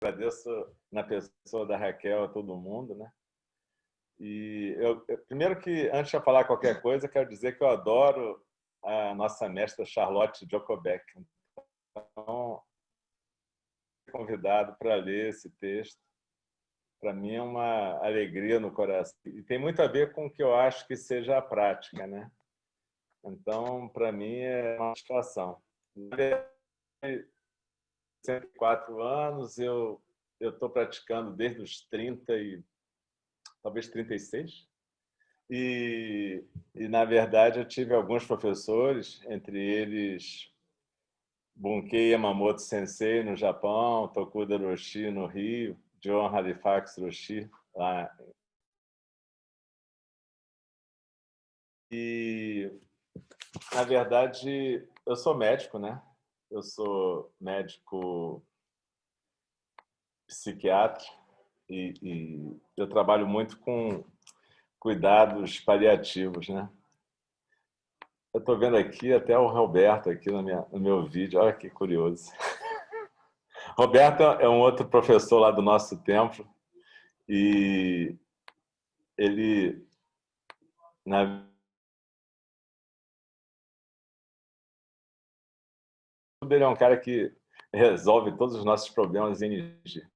agradeço na pessoa da Raquel a todo mundo, né? E primeiro que, antes de falar qualquer coisa, quero dizer que eu adoro a nossa mestra Charlotte Jokobeck. Então, convidado para ler esse texto, para mim é uma alegria no coração. E tem muito a ver com o que eu acho que seja a prática, né? Então, para mim, é uma satisfação. 104 anos, eu estou praticando desde os 30 e talvez 36. Na verdade, eu tive alguns professores, entre eles Bunkei Yamamoto Sensei, no Japão, Tokuda Roshi, no Rio, John Halifax Roshi, lá. E, na verdade, eu sou médico, né? Eu sou médico psiquiatra e eu trabalho muito com cuidados paliativos, né? Eu estou vendo aqui até o Roberto aqui no meu vídeo. Olha que curioso. Roberto é um outro professor lá do nosso templo e ele, ele é um cara que resolve todos os nossos problemas em energia.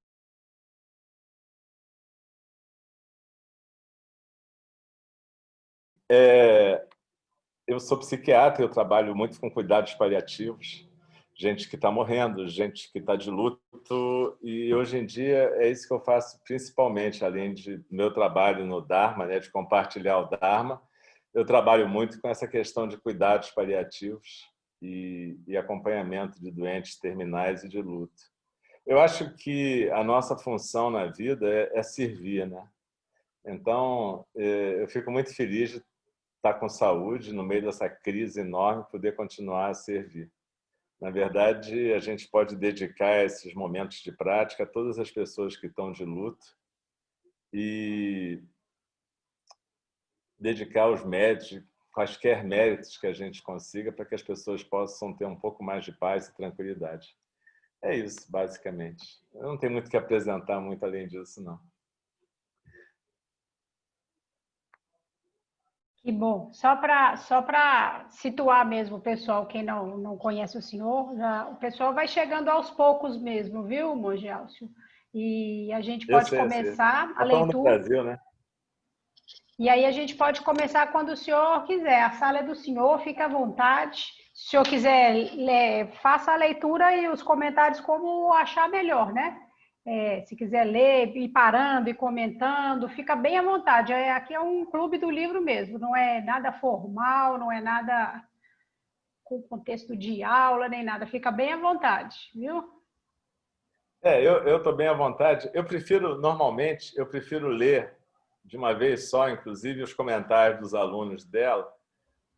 Eu sou psiquiatra, eu trabalho muito com cuidados paliativos, gente que está morrendo, gente que está de luto, e hoje em dia é isso que eu faço principalmente, além do meu trabalho no Dharma, né, de compartilhar o Dharma, eu trabalho muito com essa questão de cuidados paliativos e acompanhamento de doentes terminais e de luto. Eu acho que a nossa função na vida é servir, né? Então, eu fico muito feliz de estar com saúde no meio dessa crise enorme, poder continuar a servir. Na verdade, a gente pode dedicar esses momentos de prática a todas as pessoas que estão de luto e dedicar os méritos, quaisquer méritos que a gente consiga, para que as pessoas possam ter um pouco mais de paz e tranquilidade. É isso, basicamente. Eu não tenho muito que apresentar muito além disso, não. Que bom. Só para situar mesmo o pessoal, quem não conhece o senhor, o pessoal vai chegando aos poucos mesmo, viu, Monge Álcio? E a gente Eu pode sei, eu sei. começar a Nós estamos no leitura. Brasil, né? E aí a gente pode começar quando o senhor quiser. A sala é do senhor, fica à vontade. Se o senhor quiser, faça a leitura e os comentários como achar melhor, né? Se quiser ler, ir parando e comentando, fica bem à vontade. Aqui é um clube do livro mesmo, não é nada formal, não é nada com contexto de aula, nem nada. Fica bem à vontade, viu? Eu estou bem à vontade. Normalmente, eu prefiro ler de uma vez só, inclusive, os comentários dos alunos dela,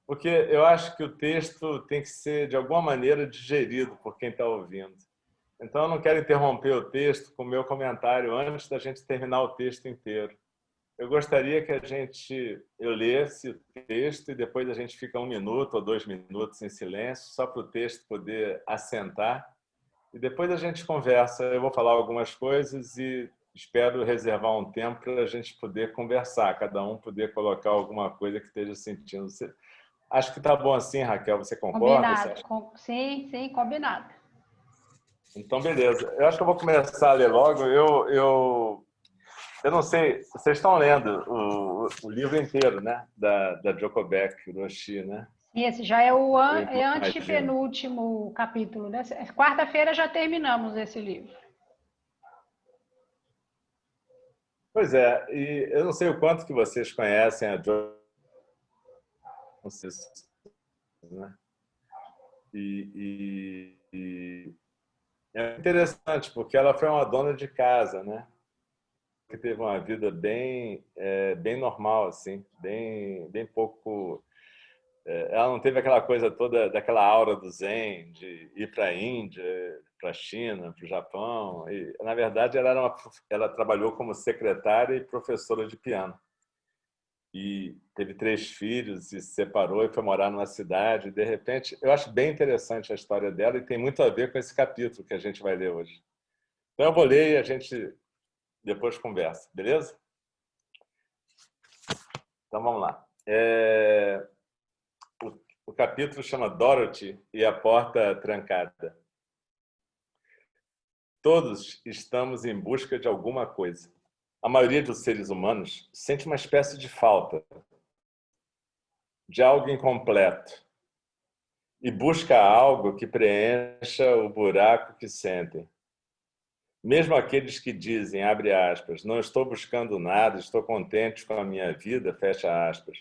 porque eu acho que o texto tem que ser, de alguma maneira, digerido por quem está ouvindo. Então, eu não quero interromper o texto com o meu comentário antes da gente terminar o texto inteiro. Eu gostaria que eu lesse o texto e depois a gente fica 1 minuto ou 2 minutos em silêncio, só para o texto poder assentar. E depois a gente conversa. Eu vou falar algumas coisas e espero reservar um tempo para a gente poder conversar, cada um poder colocar alguma coisa que esteja sentindo. Acho que está bom assim, Raquel. Você concorda? Você Combinado. acha? Sim, sim, combinado. Então, beleza. Eu acho que eu vou começar a ler logo. Eu não sei, vocês estão lendo o livro inteiro, né? Da Jokobeck Roshi, né? E esse já é o Eu imagino. antepenúltimo capítulo, né? Quarta-feira já terminamos esse livro. Pois é, e eu não sei o quanto que vocês conhecem a Jokobeck, né? E é interessante, porque ela foi uma dona de casa, né? Que teve uma vida bem normal, assim, bem pouco. Ela não teve aquela coisa toda, daquela aura do Zen, de ir para a Índia, para a China, para o Japão. E, na verdade, ela trabalhou como secretária e professora de piano. E teve 3 filhos e se separou e foi morar numa cidade. De repente, eu acho bem interessante a história dela e tem muito a ver com esse capítulo que a gente vai ler hoje. Então eu vou ler e a gente depois conversa, beleza? Então vamos lá. O capítulo chama Dorothy e a Porta Trancada. Todos estamos em busca de alguma coisa. A maioria dos seres humanos sente uma espécie de falta, de algo incompleto, e busca algo que preencha o buraco que sentem. Mesmo aqueles que dizem, abre aspas, não estou buscando nada, estou contente com a minha vida, fecha aspas.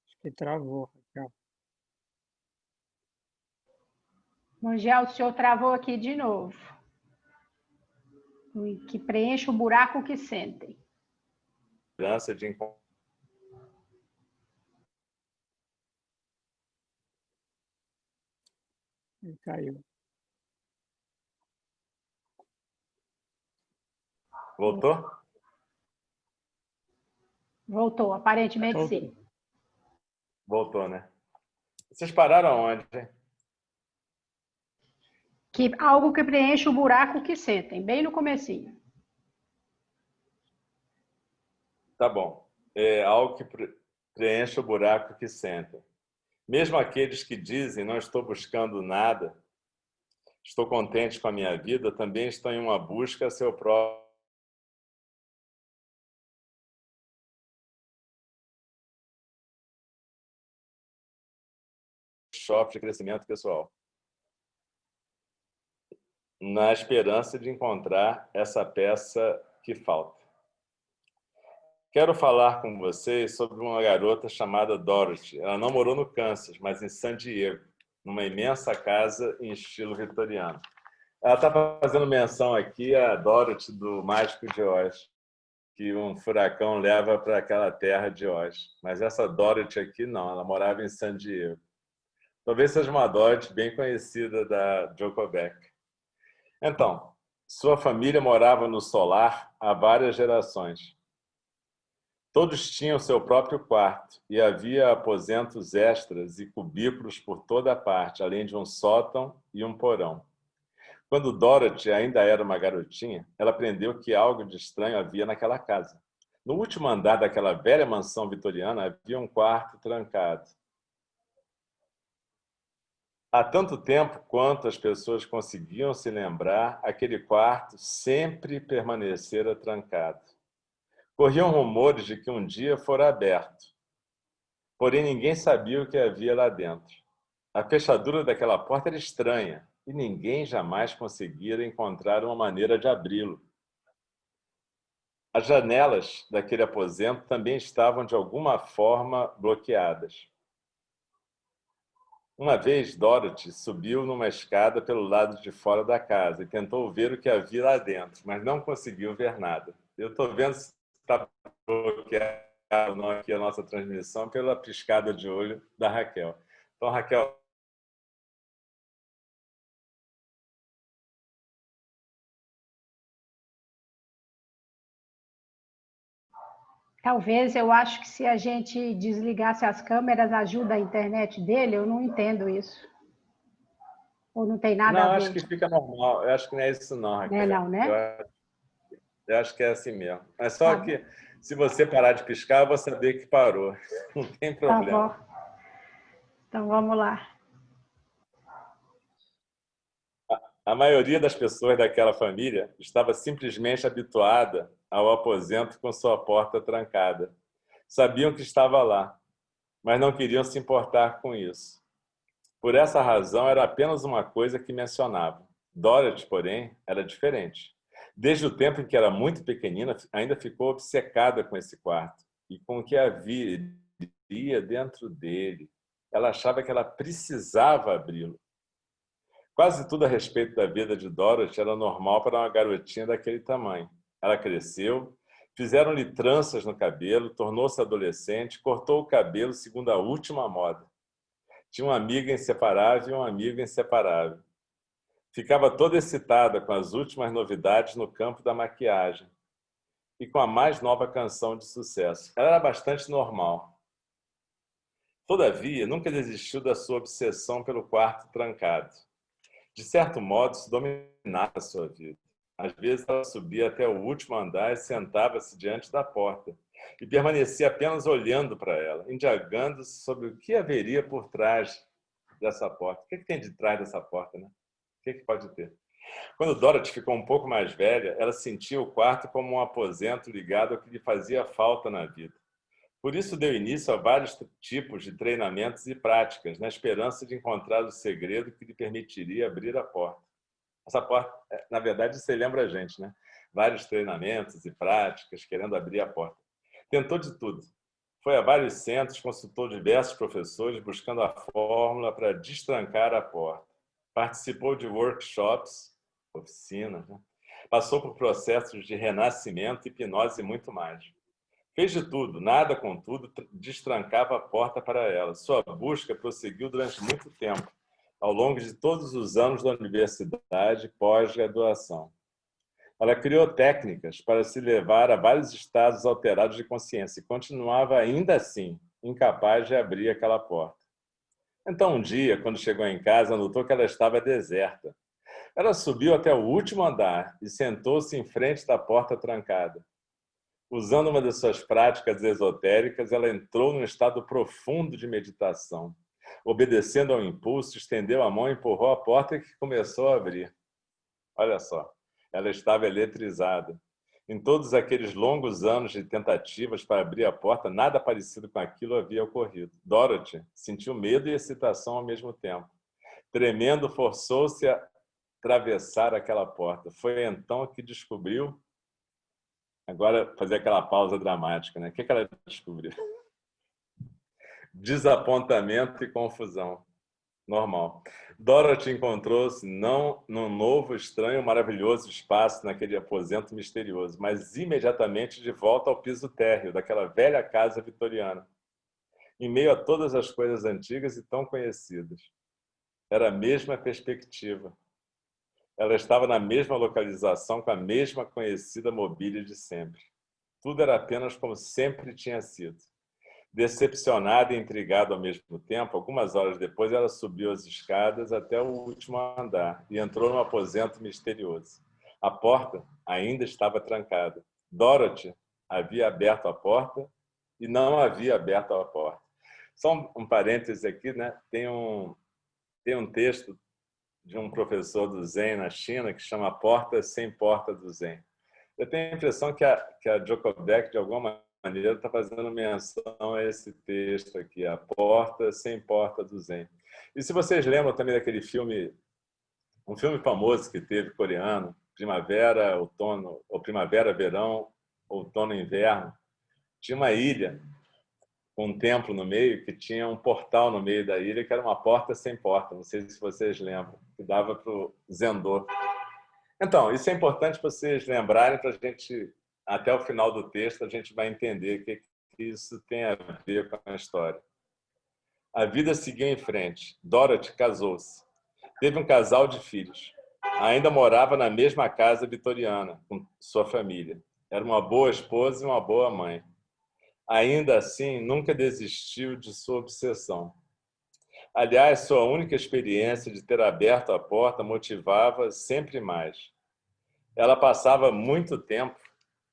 Acho que travou, Raquel. Mangel, o senhor travou aqui de novo. Que preenche o buraco que sentem. Esperança de Ele caiu. Voltou? Voltou, aparentemente Voltou. sim. Voltou, né? Vocês pararam onde? Que algo que preenche o buraco que sentem, bem no comecinho. Tá bom. É algo que preenche o buraco que sentem. Mesmo aqueles que dizem, não estou buscando nada, estou contente com a minha vida, também estão em uma busca a seu próprio shopping de crescimento pessoal, na esperança de encontrar essa peça que falta. Quero falar com vocês sobre uma garota chamada Dorothy. Ela não morou no Kansas, mas em San Diego, numa imensa casa em estilo vitoriano. Ela está fazendo menção aqui a Dorothy do Mágico de Oz, que um furacão leva para aquela terra de Oz. Mas essa Dorothy aqui não, ela morava em San Diego. Talvez seja uma Dorothy bem conhecida da Joko Beck. Então, sua família morava no solar há várias gerações. Todos tinham seu próprio quarto e havia aposentos extras e cubículos por toda a parte, além de um sótão e um porão. Quando Dorothy ainda era uma garotinha, ela aprendeu que algo de estranho havia naquela casa. No último andar daquela velha mansão vitoriana havia um quarto trancado. Há tanto tempo quanto as pessoas conseguiam se lembrar, aquele quarto sempre permanecera trancado. Corriam rumores de que um dia fora aberto, porém ninguém sabia o que havia lá dentro. A fechadura daquela porta era estranha e ninguém jamais conseguira encontrar uma maneira de abri-lo. As janelas daquele aposento também estavam de alguma forma bloqueadas. Uma vez, Dorothy subiu numa escada pelo lado de fora da casa e tentou ver o que havia lá dentro, mas não conseguiu ver nada. Eu estou vendo se está bloqueado ou não aqui a nossa transmissão pela piscada de olho da Raquel. Então, Raquel, Talvez, eu acho que se a gente desligasse as câmeras, ajuda a internet dele, eu não entendo isso. Ou não tem nada a não, ver? acho que fica normal. Eu acho que não é isso não, Não é Raquel. não, né? Eu acho que é assim mesmo. Mas só Tá que se você parar de piscar, eu vou saber que parou. Não tem Tá problema. bom. Então vamos lá. A maioria das pessoas daquela família estava simplesmente habituada ao aposento com sua porta trancada. Sabiam que estava lá, mas não queriam se importar com isso. Por essa razão, era apenas uma coisa que mencionavam. Dorothy, porém, era diferente. Desde o tempo em que era muito pequenina, ainda ficou obcecada com esse quarto e com o que havia dentro dele. Ela achava que ela precisava abri-lo. Quase tudo a respeito da vida de Dorothy era normal para uma garotinha daquele tamanho. Ela cresceu, Fizeram-lhe tranças no cabelo, tornou-se adolescente, cortou o cabelo segundo a última moda. Tinha uma amiga inseparável e um amigo inseparável. Ficava toda excitada com as últimas novidades no campo da maquiagem e com a mais nova canção de sucesso. Ela era bastante normal. Todavia, nunca desistiu da sua obsessão pelo quarto trancado. De certo modo, isso dominava a sua vida. Às vezes, ela subia até o último andar e sentava-se diante da porta e permanecia apenas olhando para ela, indagando-se sobre o que haveria por trás dessa porta. O que tem de trás dessa porta, né? O que pode ter? Quando Dorothy ficou um pouco mais velha, ela sentia o quarto como um aposento ligado ao que lhe fazia falta na vida. Por isso deu início a vários tipos de treinamentos e práticas, na esperança de encontrar o segredo que lhe permitiria abrir a porta. Essa porta, na verdade, você lembra a gente, né? Vários treinamentos e práticas, querendo abrir a porta. Tentou de tudo. Foi a vários centros, consultou diversos professores, buscando a fórmula para destrancar a porta. Participou de workshops, oficinas, né? Passou por processos de renascimento, hipnose e muito mais. Fez de tudo, nada, contudo, destrancava a porta para ela. Sua busca prosseguiu durante muito tempo, ao longo de todos os anos da universidade pós-graduação. Ela criou técnicas para se levar a vários estados alterados de consciência e continuava ainda assim incapaz de abrir aquela porta. Então, um dia, quando chegou em casa, notou que ela estava deserta. Ela subiu até o último andar e sentou-se em frente da porta trancada. Usando uma das suas práticas esotéricas, ela entrou num estado profundo de meditação. Obedecendo ao impulso, estendeu a mão e empurrou a porta que começou a abrir. Olha só, ela estava eletrizada. Em todos aqueles longos anos de tentativas para abrir a porta, nada parecido com aquilo havia ocorrido. Dorothy sentiu medo e excitação ao mesmo tempo. Tremendo, forçou-se a atravessar aquela porta. Foi então que descobriu... Agora, fazer aquela pausa dramática, né? O que ela descobriu? Desapontamento e confusão. Normal. Dorothy encontrou-se não num novo, estranho, maravilhoso espaço naquele aposento misterioso, mas imediatamente de volta ao piso térreo daquela velha casa vitoriana, em meio a todas as coisas antigas e tão conhecidas. Era a mesma perspectiva. Ela estava na mesma localização, com a mesma conhecida mobília de sempre. Tudo era apenas como sempre tinha sido. Decepcionada e intrigada ao mesmo tempo, algumas horas depois ela subiu as escadas até o último andar e entrou num aposento misterioso. A porta ainda estava trancada. Dorothy havia aberto a porta e não havia aberto a porta. Só um parêntese aqui, né? Tem um texto de um professor do Zen na China que chama Porta Sem Porta do Zen. Eu tenho a impressão que a Joko Beck, de alguma maneira, está fazendo menção a esse texto aqui, A Porta Sem Porta do Zen. E se vocês lembram também daquele filme, um filme famoso que teve, coreano, Primavera, Outono, ou Primavera, Verão, Outono e Inverno, tinha uma ilha com um templo no meio, que tinha um portal no meio da ilha, que era uma porta sem porta. Não sei se vocês lembram, que dava para o Zendô. Então, isso é importante para vocês lembrarem, para a gente, até o final do texto, a gente vai entender o que isso tem a ver com a história. A vida seguiu em frente. Dorothy casou-se. Teve um casal de filhos. Ainda morava na mesma casa vitoriana, com sua família. Era uma boa esposa e uma boa mãe. Ainda assim, nunca desistiu de sua obsessão. Aliás, sua única experiência de ter aberto a porta motivava sempre mais. Ela passava muito tempo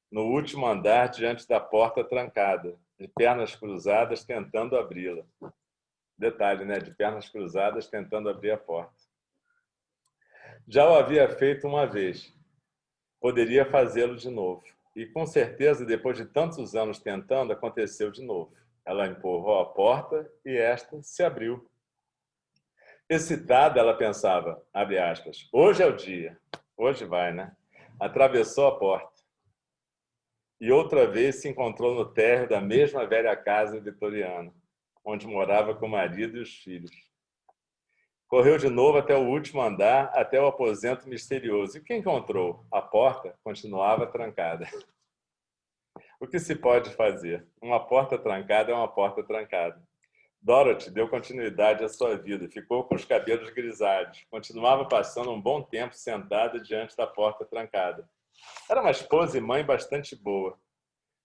no último andar diante da porta trancada, de pernas cruzadas tentando abri-la. Detalhe, né? De pernas cruzadas tentando abrir a porta. Já o havia feito uma vez. Poderia fazê-lo de novo. E, com certeza, depois de tantos anos tentando, aconteceu de novo. Ela empurrou a porta e esta se abriu. Excitada, ela pensava, abre aspas, hoje é o dia. Hoje vai, né? Atravessou a porta. E outra vez se encontrou no térreo da mesma velha casa vitoriana, onde morava com o marido e os filhos. Correu de novo até o último andar, até o aposento misterioso. E o que encontrou? A porta continuava trancada. O que se pode fazer? Uma porta trancada é uma porta trancada. Dorothy deu continuidade à sua vida, ficou com os cabelos grisalhos, continuava passando um bom tempo sentada diante da porta trancada. Era uma esposa e mãe bastante boa,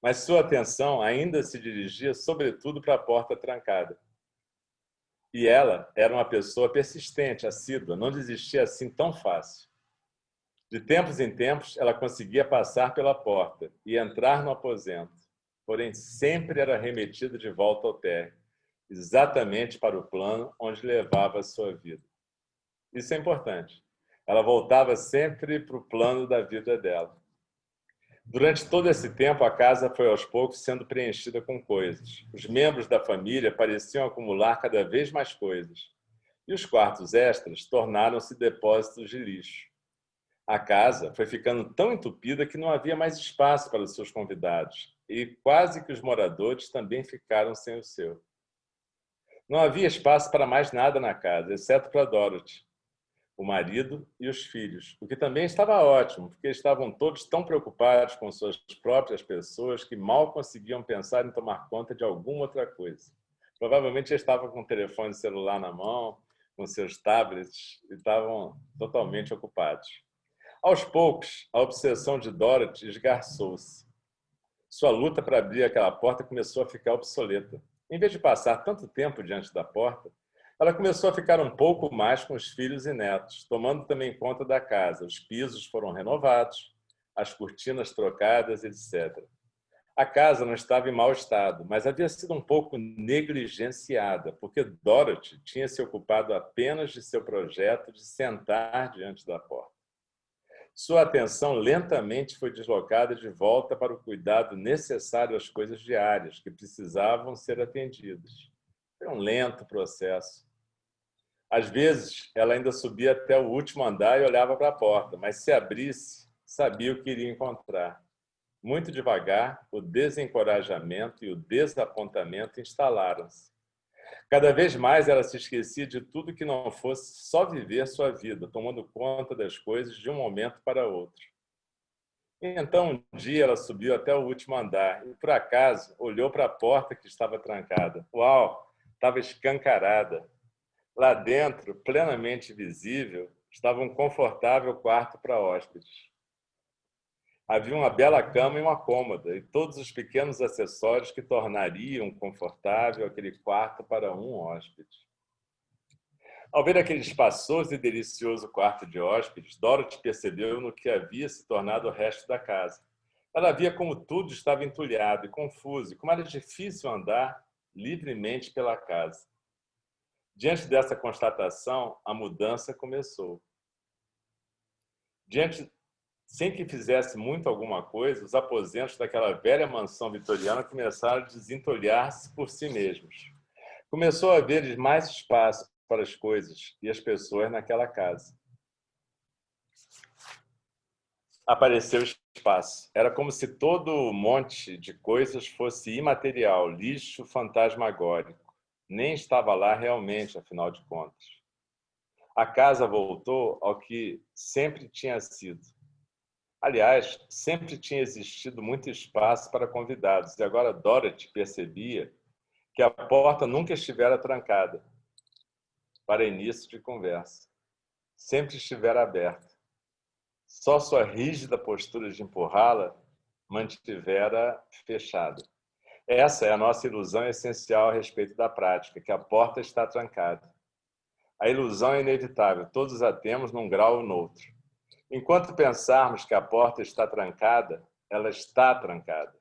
mas sua atenção ainda se dirigia sobretudo para a porta trancada. E ela era uma pessoa persistente, assídua, não desistia assim tão fácil. De tempos em tempos, ela conseguia passar pela porta e entrar no aposento, porém sempre era remetida de volta ao térreo, exatamente para o plano onde levava a sua vida. Isso é importante. Ela voltava sempre para o plano da vida dela. Durante todo esse tempo, a casa foi aos poucos sendo preenchida com coisas. Os membros da família pareciam acumular cada vez mais coisas. E os quartos extras tornaram-se depósitos de lixo. A casa foi ficando tão entupida que não havia mais espaço para os seus convidados. E quase que os moradores também ficaram sem o seu. Não havia espaço para mais nada na casa, exceto para Dorothy, o marido e os filhos, o que também estava ótimo, porque estavam todos tão preocupados com suas próprias pessoas que mal conseguiam pensar em tomar conta de alguma outra coisa. Provavelmente estavam com o telefone celular na mão, com seus tablets, e estavam totalmente ocupados. Aos poucos, a obsessão de Dorothy esgarçou-se. Sua luta para abrir aquela porta começou a ficar obsoleta. Em vez de passar tanto tempo diante da porta, ela começou a ficar um pouco mais com os filhos e netos, tomando também conta da casa. Os pisos foram renovados, as cortinas trocadas, etc. A casa não estava em mau estado, mas havia sido um pouco negligenciada, porque Dorothy tinha se ocupado apenas de seu projeto de sentar diante da porta. Sua atenção lentamente foi deslocada de volta para o cuidado necessário às coisas diárias, que precisavam ser atendidas. Foi um lento processo. Às vezes, ela ainda subia até o último andar e olhava para a porta, mas se abrisse, sabia o que iria encontrar. Muito devagar, o desencorajamento e o desapontamento instalaram-se. Cada vez mais ela se esquecia de tudo que não fosse só viver sua vida, tomando conta das coisas de um momento para outro. Então, um dia ela subiu até o último andar e, por acaso, olhou para a porta que estava trancada. Uau! Estava escancarada. Lá dentro, plenamente visível, estava um confortável quarto para hóspedes. Havia uma bela cama e uma cômoda, e todos os pequenos acessórios que tornariam confortável aquele quarto para um hóspede. Ao ver aquele espaçoso e delicioso quarto de hóspedes, Dorothy percebeu no que havia se tornado o resto da casa. Ela via como tudo estava entulhado e confuso, e como era difícil andar livremente pela casa. Diante dessa constatação, a mudança começou. Sem que fizesse muito alguma coisa, os aposentos daquela velha mansão vitoriana começaram a desentulhar-se por si mesmos. Começou a haver mais espaço para as coisas e as pessoas naquela casa. Apareceu espaço. Era como se todo o monte de coisas fosse imaterial, lixo fantasmagórico. Nem estava lá realmente, afinal de contas. A casa voltou ao que sempre tinha sido. Aliás, sempre tinha existido muito espaço para convidados, e agora Dorothy percebia que a porta nunca estivera trancada para início de conversa. Sempre estivera aberta. Só sua rígida postura de empurrá-la mantivera fechada. Essa é a nossa ilusão essencial a respeito da prática, que a porta está trancada. A ilusão é inevitável, todos a temos num grau ou noutro. Enquanto pensarmos que a porta está trancada, ela está trancada.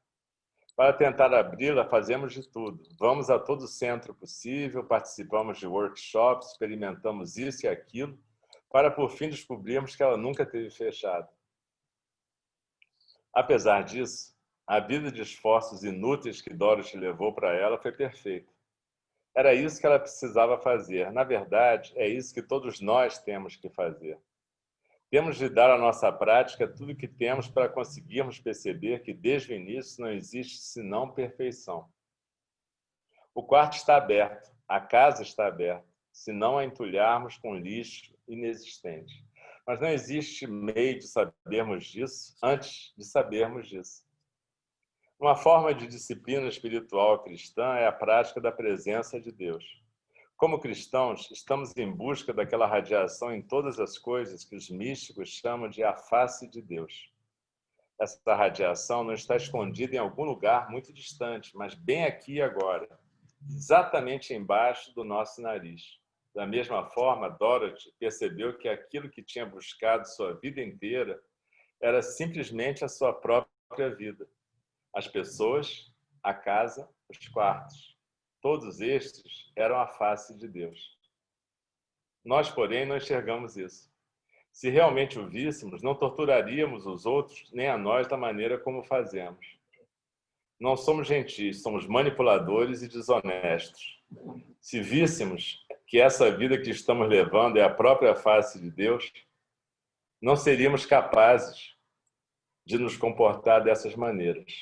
Para tentar abri-la, fazemos de tudo. Vamos a todo centro possível, participamos de workshops, experimentamos isso e aquilo, para por fim descobrirmos que ela nunca teve fechado. Apesar disso, a vida de esforços inúteis que Dorothy levou para ela foi perfeita. Era isso que ela precisava fazer. Na verdade, é isso que todos nós temos que fazer. Temos de dar à nossa prática tudo o que temos para conseguirmos perceber que, desde o início, não existe senão perfeição. O quarto está aberto, a casa está aberta, se não a entulharmos com lixo inexistente. Mas não existe meio de sabermos disso antes de sabermos disso. Uma forma de disciplina espiritual cristã é a prática da presença de Deus. Como cristãos, estamos em busca daquela radiação em todas as coisas que os místicos chamam de a face de Deus. Essa radiação não está escondida em algum lugar muito distante, mas bem aqui e agora, exatamente embaixo do nosso nariz. Da mesma forma, Dorothy percebeu que aquilo que tinha buscado sua vida inteira era simplesmente a sua própria vida. As pessoas, a casa, os quartos. Todos estes eram a face de Deus. Nós, porém, não enxergamos isso. Se realmente o víssemos, não torturaríamos os outros nem a nós da maneira como fazemos. Não somos gentis, somos manipuladores e desonestos. Se víssemos que essa vida que estamos levando é a própria face de Deus, não seríamos capazes de nos comportar dessas maneiras.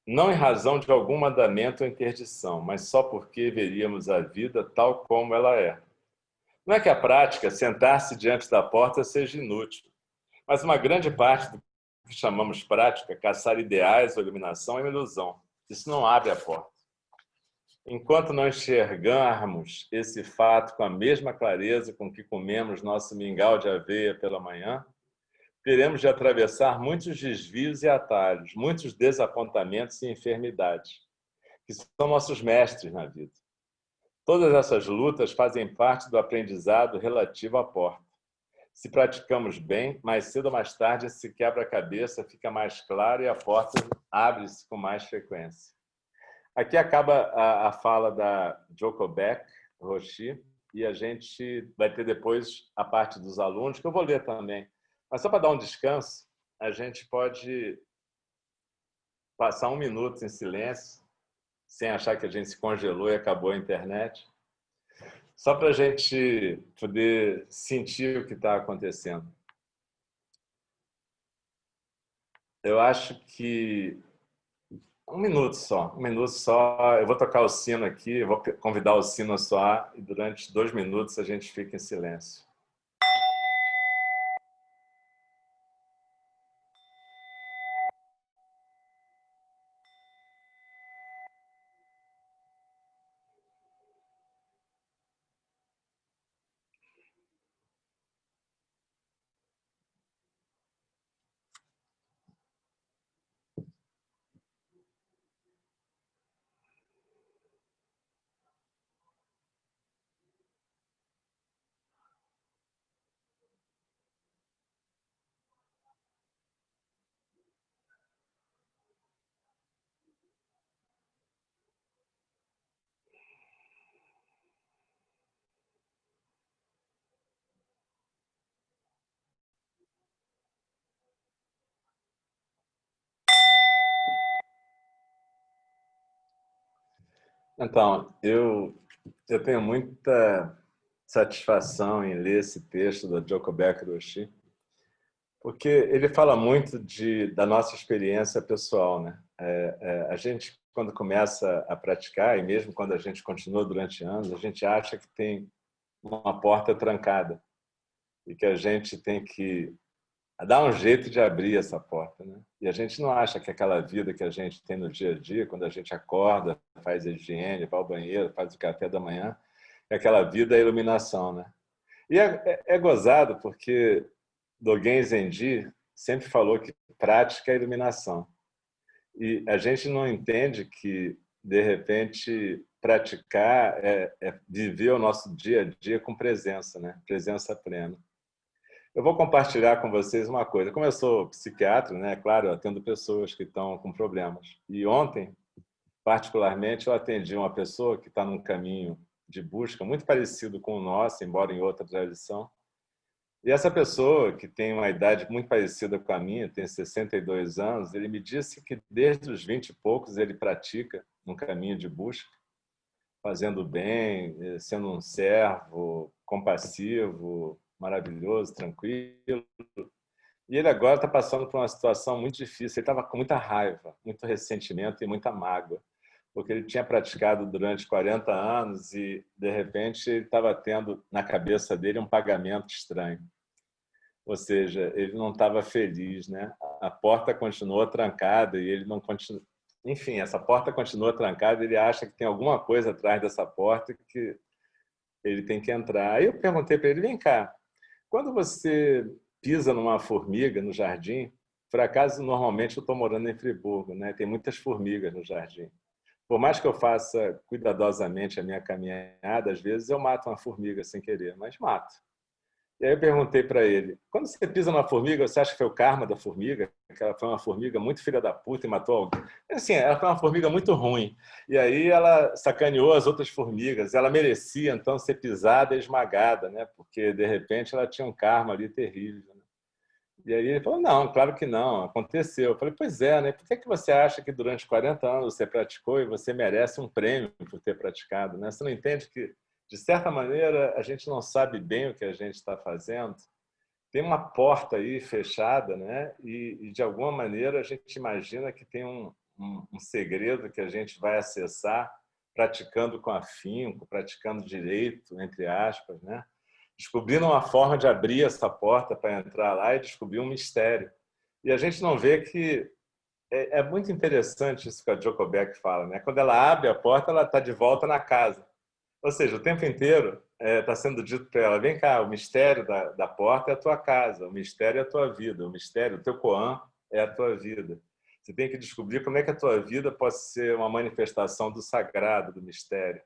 Não em razão de algum mandamento ou interdição, mas só porque veríamos a vida tal como ela é. Não é que a prática, sentar-se diante da porta, seja inútil, mas uma grande parte do que chamamos prática, caçar ideais ou iluminação, é uma ilusão. Isso não abre a porta. Enquanto não enxergarmos esse fato com a mesma clareza com que comemos nosso mingau de aveia pela manhã, teremos de atravessar muitos desvios e atalhos, muitos desapontamentos e enfermidades, que são nossos mestres na vida. Todas essas lutas fazem parte do aprendizado relativo à porta. Se praticamos bem, mais cedo ou mais tarde esse quebra-cabeça fica mais claro e a porta abre-se com mais frequência. Aqui acaba a fala da Joko Beck, Roshi, e a gente vai ter depois a parte dos alunos, que eu vou ler também. Mas só para dar um descanso, a gente pode passar 1 minuto em silêncio, sem achar que a gente se congelou e acabou a internet, só para a gente poder sentir o que está acontecendo. Eu acho que 1 minuto só, 1 minuto só. Eu vou tocar o sino aqui, eu vou convidar o sino a soar e durante 2 minutos a gente fica em silêncio. Então, eu tenho muita satisfação em ler esse texto do Joko Beck Roshi, porque ele fala muito da nossa experiência pessoal, né? A gente, quando começa a praticar, e mesmo quando a gente continua durante anos, a gente acha que tem uma porta trancada e que a gente tem que dar um jeito de abrir essa porta, né? E a gente não acha que aquela vida que a gente tem no dia a dia, quando a gente acorda, faz a higiene, vai ao banheiro, faz o café da manhã, é aquela vida é iluminação, né? E é gozado porque Dogen Zenji sempre falou que prática é iluminação. E a gente não entende que, de repente, praticar é viver o nosso dia a dia com presença, né? Presença plena. Eu vou compartilhar com vocês uma coisa. Como eu sou psiquiatra, né? Claro, eu atendo pessoas que estão com problemas. E ontem, particularmente, eu atendi uma pessoa que está num caminho de busca muito parecido com o nosso, embora em outra tradição. E essa pessoa, que tem uma idade muito parecida com a minha, tem 62 anos, ele me disse que desde os 20 e poucos ele pratica um caminho de busca, fazendo bem, sendo um servo compassivo, maravilhoso, tranquilo. E ele agora está passando por uma situação muito difícil. Ele estava com muita raiva, muito ressentimento e muita mágoa, porque ele tinha praticado durante 40 anos e, de repente, ele estava tendo na cabeça dele um pagamento estranho. Ou seja, ele não estava feliz, né? A porta continuou trancada e ele não continua. Enfim, essa porta continua trancada, ele acha que tem alguma coisa atrás dessa porta que ele tem que entrar. Aí eu perguntei para ele, vem cá, quando você pisa numa formiga no jardim, por acaso, normalmente eu estou morando em Friburgo, né? Tem muitas formigas no jardim. Por mais que eu faça cuidadosamente a minha caminhada, às vezes eu mato uma formiga sem querer, mas mato. E aí eu perguntei para ele, quando você pisa numa formiga, você acha que foi o karma da formiga? Que ela foi uma formiga muito filha da puta e matou alguém? Assim, ela foi uma formiga muito ruim. E aí ela sacaneou as outras formigas. Ela merecia, então, ser pisada e esmagada, né? Porque, de repente, ela tinha um karma ali terrível. Né? E aí ele falou, não, claro que não, aconteceu. Eu falei, pois é, né? Por que você acha que durante 40 anos você praticou e você merece um prêmio por ter praticado? Né? Você não entende que, de certa maneira, a gente não sabe bem o que a gente está fazendo? Tem uma porta aí fechada, né? E de alguma maneira, a gente imagina que tem um segredo que a gente vai acessar praticando com afinco, praticando direito, entre aspas, né? Descobrindo uma forma de abrir essa porta para entrar lá e descobrir um mistério. E a gente não vê que é muito interessante isso que a Joko Beck fala, né? Quando ela abre a porta, ela está de volta na casa. Ou seja, o tempo inteiro está sendo dito para ela, vem cá, o mistério da porta é a tua casa, o mistério é a tua vida, o mistério, o teu koan é a tua vida. Você tem que descobrir como é que a tua vida pode ser uma manifestação do sagrado, do mistério.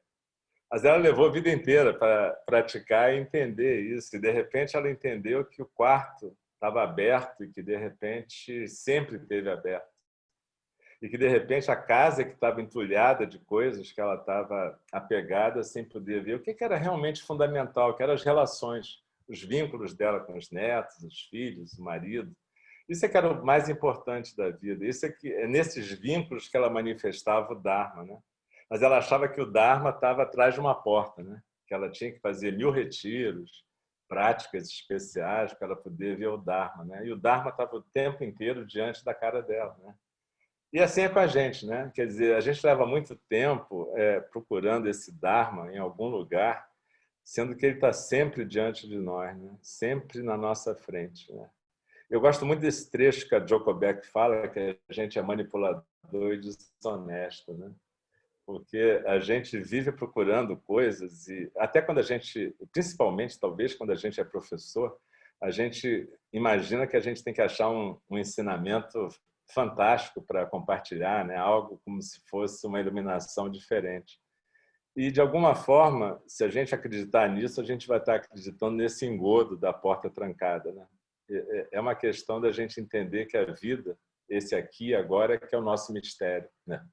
Mas ela levou a vida inteira para praticar e entender isso. E, de repente, ela entendeu que o quarto estava aberto e que, de repente, sempre esteve aberto. E que, de repente, a casa que estava entulhada de coisas que ela estava apegada sem poder ver. O que era realmente fundamental, que eram as relações, os vínculos dela com os netos, os filhos, o marido. Isso é que era o mais importante da vida. Isso é nesses vínculos que ela manifestava o Dharma, né? Mas ela achava que o Dharma estava atrás de uma porta, né? Que ela tinha que fazer 1000 retiros, práticas especiais para ela poder ver o Dharma, né? E o Dharma estava o tempo inteiro diante da cara dela, né? E assim é com a gente, né? Quer dizer, a gente leva muito tempo procurando esse Dharma em algum lugar, sendo que ele está sempre diante de nós, né? Sempre na nossa frente, né? Eu gosto muito desse trecho que a Joko Beck fala, que a gente é manipulador e desonesto, né? Porque a gente vive procurando coisas e até quando a gente, principalmente talvez quando a gente é professor, a gente imagina que a gente tem que achar um ensinamento fantástico para compartilhar, né? Algo como se fosse uma iluminação diferente. E, de alguma forma, se a gente acreditar nisso, a gente vai estar acreditando nesse engodo da porta trancada, né? É uma questão da gente entender que a vida, esse aqui agora, que é o nosso mistério, né?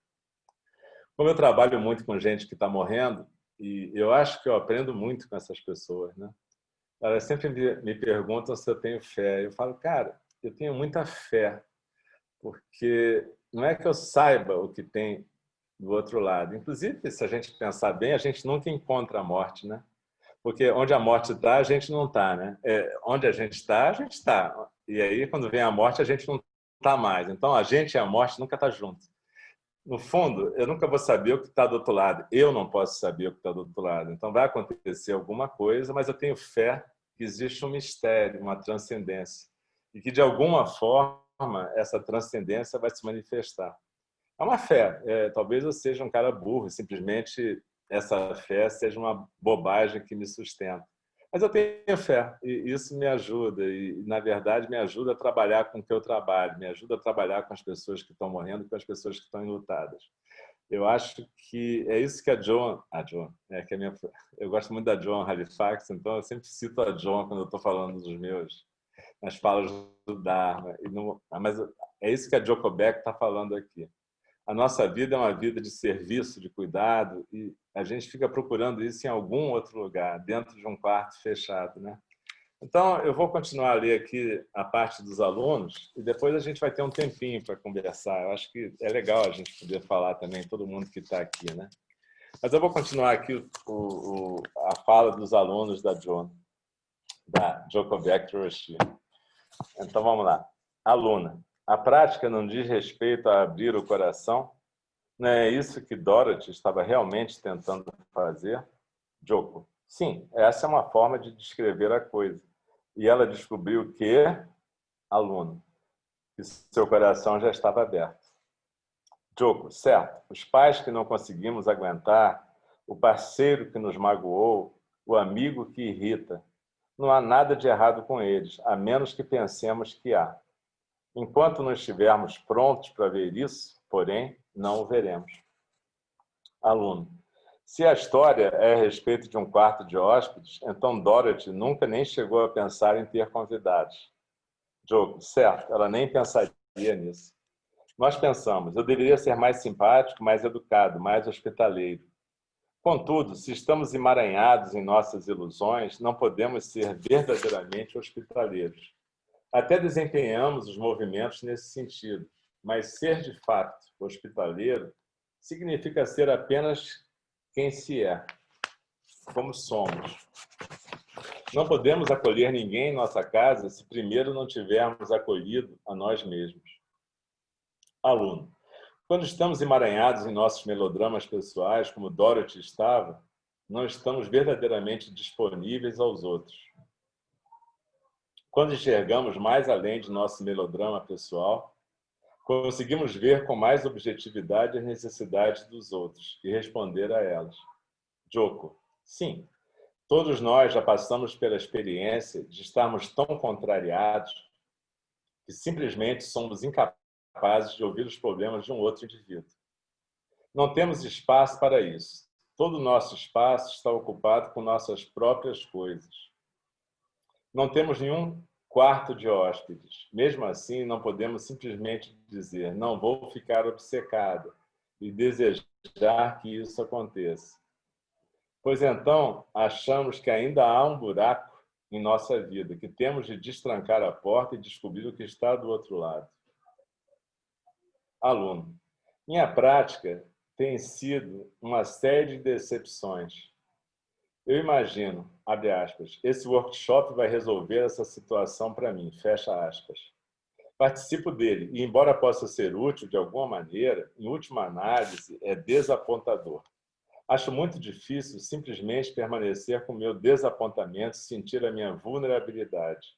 Como eu trabalho muito com gente que está morrendo, e eu acho que eu aprendo muito com essas pessoas, né? Elas sempre me perguntam se eu tenho fé. Eu falo, cara, eu tenho muita fé, porque não é que eu saiba o que tem do outro lado. Inclusive, se a gente pensar bem, a gente nunca encontra a morte, né? Porque onde a morte está, a gente não está, né? Onde a gente está. E aí, quando vem a morte, a gente não está mais. Então, a gente e a morte nunca estão juntos. No fundo, eu nunca vou saber o que está do outro lado. Eu não posso saber o que está do outro lado. Então, vai acontecer alguma coisa, mas eu tenho fé que existe um mistério, uma transcendência. E que, de alguma forma, essa transcendência vai se manifestar. É uma fé. Talvez eu seja um cara burro, simplesmente essa fé seja uma bobagem que me sustenta. Mas eu tenho fé e isso me ajuda e, na verdade, me ajuda a trabalhar com o que eu trabalho, me ajuda a trabalhar com as pessoas que estão morrendo e com as pessoas que estão enlutadas. Eu acho que é isso que a Joan, que é eu gosto muito da Joan Halifax, então eu sempre cito a Joan quando eu estou falando nas falas do Dharma. Mas é isso que a Joko Beck está falando aqui. A nossa vida é uma vida de serviço, de cuidado, e a gente fica procurando isso em algum outro lugar, dentro de um quarto fechado, né? Então, eu vou continuar a ler aqui a parte dos alunos e depois a gente vai ter um tempinho para conversar. Eu acho que é legal a gente poder falar também, todo mundo que está aqui, né? Mas eu vou continuar aqui a fala dos alunos da Joko Beck Roshi. Então, vamos lá. Aluna. A prática não diz respeito a abrir o coração? Não é isso que Dorothy estava realmente tentando fazer? Joko. Sim, essa é uma forma de descrever a coisa. E ela descobriu que, aluno, que seu coração já estava aberto. Joko, certo, os pais que não conseguimos aguentar, o parceiro que nos magoou, o amigo que irrita, não há nada de errado com eles, a menos que pensemos que há. Enquanto não estivermos prontos para ver isso, porém, não o veremos. Aluno, se a história é a respeito de um quarto de hóspedes, então Dorothy nunca nem chegou a pensar em ter convidados. Joko, certo, ela nem pensaria nisso. Nós pensamos, eu deveria ser mais simpático, mais educado, mais hospitaleiro. Contudo, se estamos emaranhados em nossas ilusões, não podemos ser verdadeiramente hospitaleiros. Até desempenhamos os movimentos nesse sentido, mas ser de fato hospitaleiro significa ser apenas quem se é, como somos. Não podemos acolher ninguém em nossa casa se primeiro não tivermos acolhido a nós mesmos. Aluno, quando estamos emaranhados em nossos melodramas pessoais, como Dorothy estava, não estamos verdadeiramente disponíveis aos outros. Quando enxergamos mais além de nosso melodrama pessoal, conseguimos ver com mais objetividade as necessidades dos outros e responder a elas. Joko, sim, todos nós já passamos pela experiência de estarmos tão contrariados que simplesmente somos incapazes de ouvir os problemas de um outro indivíduo. Não temos espaço para isso. Todo o nosso espaço está ocupado com nossas próprias coisas. Não temos nenhum quarto de hóspedes. Mesmo assim, não podemos simplesmente dizer não vou ficar obcecado e desejar que isso aconteça. Pois então, achamos que ainda há um buraco em nossa vida, que temos de destrancar a porta e descobrir o que está do outro lado. Aluno, minha prática tem sido uma série de decepções. Eu imagino, abre aspas, esse workshop vai resolver essa situação para mim, fecha aspas. Participo dele e, embora possa ser útil de alguma maneira, em última análise, é desapontador. Acho muito difícil simplesmente permanecer com meu desapontamento e sentir a minha vulnerabilidade.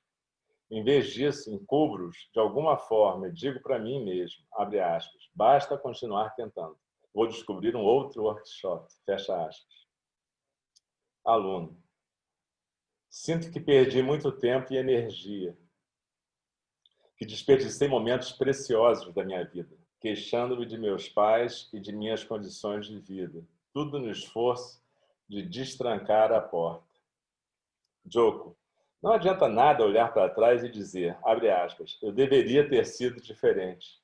Em vez disso, encubro-os de alguma forma e digo para mim mesmo, abre aspas, basta continuar tentando. Vou descobrir um outro workshop, fecha aspas. Aluno, sinto que perdi muito tempo e energia, que desperdicei momentos preciosos da minha vida, queixando-me de meus pais e de minhas condições de vida, tudo no esforço de destrancar a porta. Joko, não adianta nada olhar para trás e dizer, abre aspas, eu deveria ter sido diferente,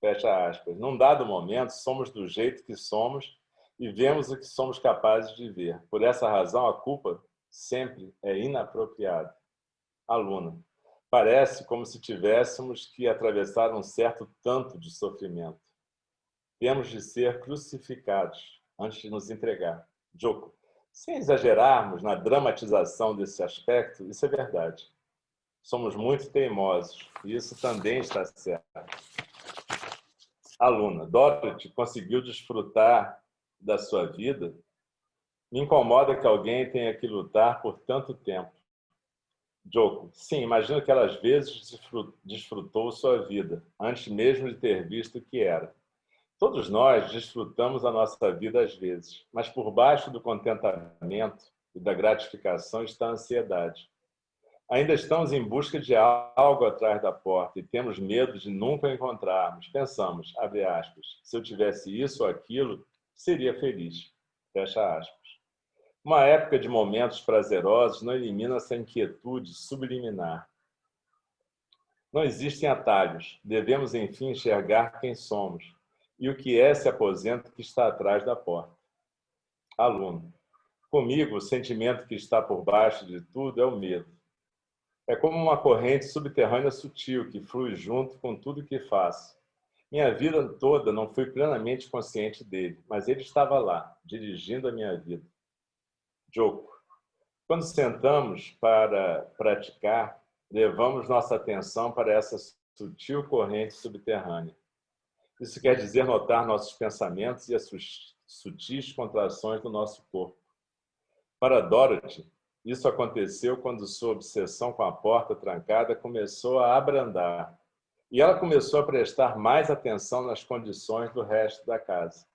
fecha aspas. Num dado momento, somos do jeito que somos e vemos o que somos capazes de ver. Por essa razão, a culpa sempre é inapropriada. Aluna, parece como se tivéssemos que atravessar um certo tanto de sofrimento. Temos de ser crucificados antes de nos entregar. Joko, sem exagerarmos na dramatização desse aspecto, isso é verdade. Somos muito teimosos e isso também está certo. Aluna, Dorothy conseguiu desfrutar da sua vida? Me incomoda que alguém tenha que lutar por tanto tempo. Joko, sim, imagino que ela às vezes desfrutou sua vida, antes mesmo de ter visto o que era. Todos nós desfrutamos a nossa vida às vezes, mas por baixo do contentamento e da gratificação está a ansiedade. Ainda estamos em busca de algo atrás da porta e temos medo de nunca encontrarmos. Pensamos, abre aspas, se eu tivesse isso ou aquilo, seria feliz. Fecha aspas. Uma época de momentos prazerosos não elimina essa inquietude subliminar. Não existem atalhos. Devemos, enfim, enxergar quem somos e o que é esse aposento que está atrás da porta. Aluno, comigo, o sentimento que está por baixo de tudo é o medo. É como uma corrente subterrânea sutil que flui junto com tudo que faço. Minha vida toda não fui plenamente consciente dele, mas ele estava lá, dirigindo a minha vida. Joko, quando sentamos para praticar, levamos nossa atenção para essa sutil corrente subterrânea. Isso quer dizer notar nossos pensamentos e as sutis contrações do nosso corpo. Para Dorothy, Isso aconteceu quando sua obsessão com a porta trancada começou a abrandar. E ela começou a prestar mais atenção nas condições do resto da casa.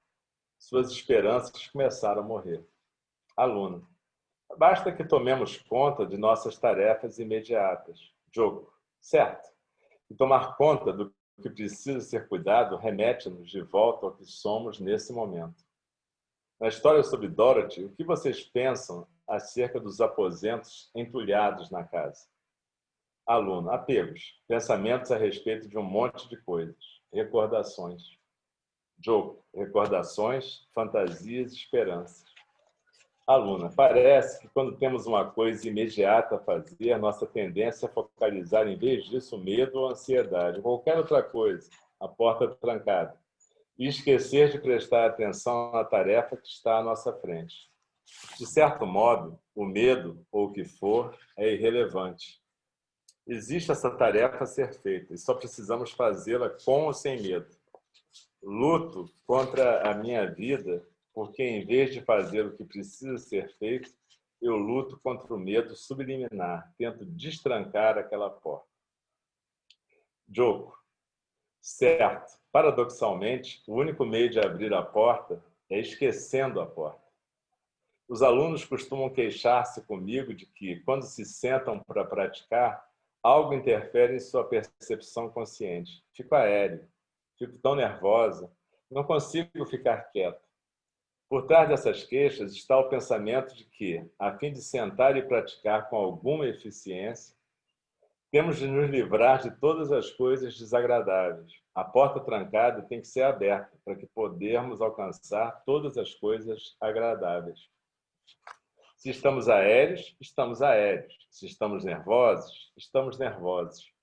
Suas esperanças começaram a morrer. Aluno. Basta que tomemos conta de nossas tarefas imediatas. Jogo. Certo. E tomar conta do que precisa ser cuidado remete-nos de volta ao que somos nesse momento. Na história sobre Dorothy, o que vocês pensam acerca dos aposentos entulhados na casa? Aluno. Apegos. Pensamentos a respeito de um monte de coisas. Recordações. Jogo. Recordações, fantasias e esperanças. Aluna, parece que quando temos uma coisa imediata a fazer, nossa tendência é focalizar, em vez disso, medo ou ansiedade, ou qualquer outra coisa, a porta trancada, e esquecer de prestar atenção na tarefa que está à nossa frente. De certo modo, o medo, ou o que for, é irrelevante. Existe essa tarefa a ser feita, e só precisamos fazê-la com ou sem medo. Luto contra a minha vida porque, em vez de fazer o que precisa ser feito, eu luto contra o medo subliminar, tento destrancar aquela porta. Jogo. Certo. Paradoxalmente, o único meio de abrir a porta é esquecendo a porta. Os alunos costumam queixar-se comigo de que, quando se sentam para praticar, algo interfere em sua percepção consciente. Fico aéreo, fico tão nervosa, não consigo ficar quieto. Por trás dessas queixas está o pensamento de que, a fim de sentar e praticar com alguma eficiência, temos de nos livrar de todas as coisas desagradáveis. A porta trancada tem que ser aberta para que podermos alcançar todas as coisas agradáveis. Se estamos aéreos, estamos aéreos. Se estamos nervosos, estamos nervosos.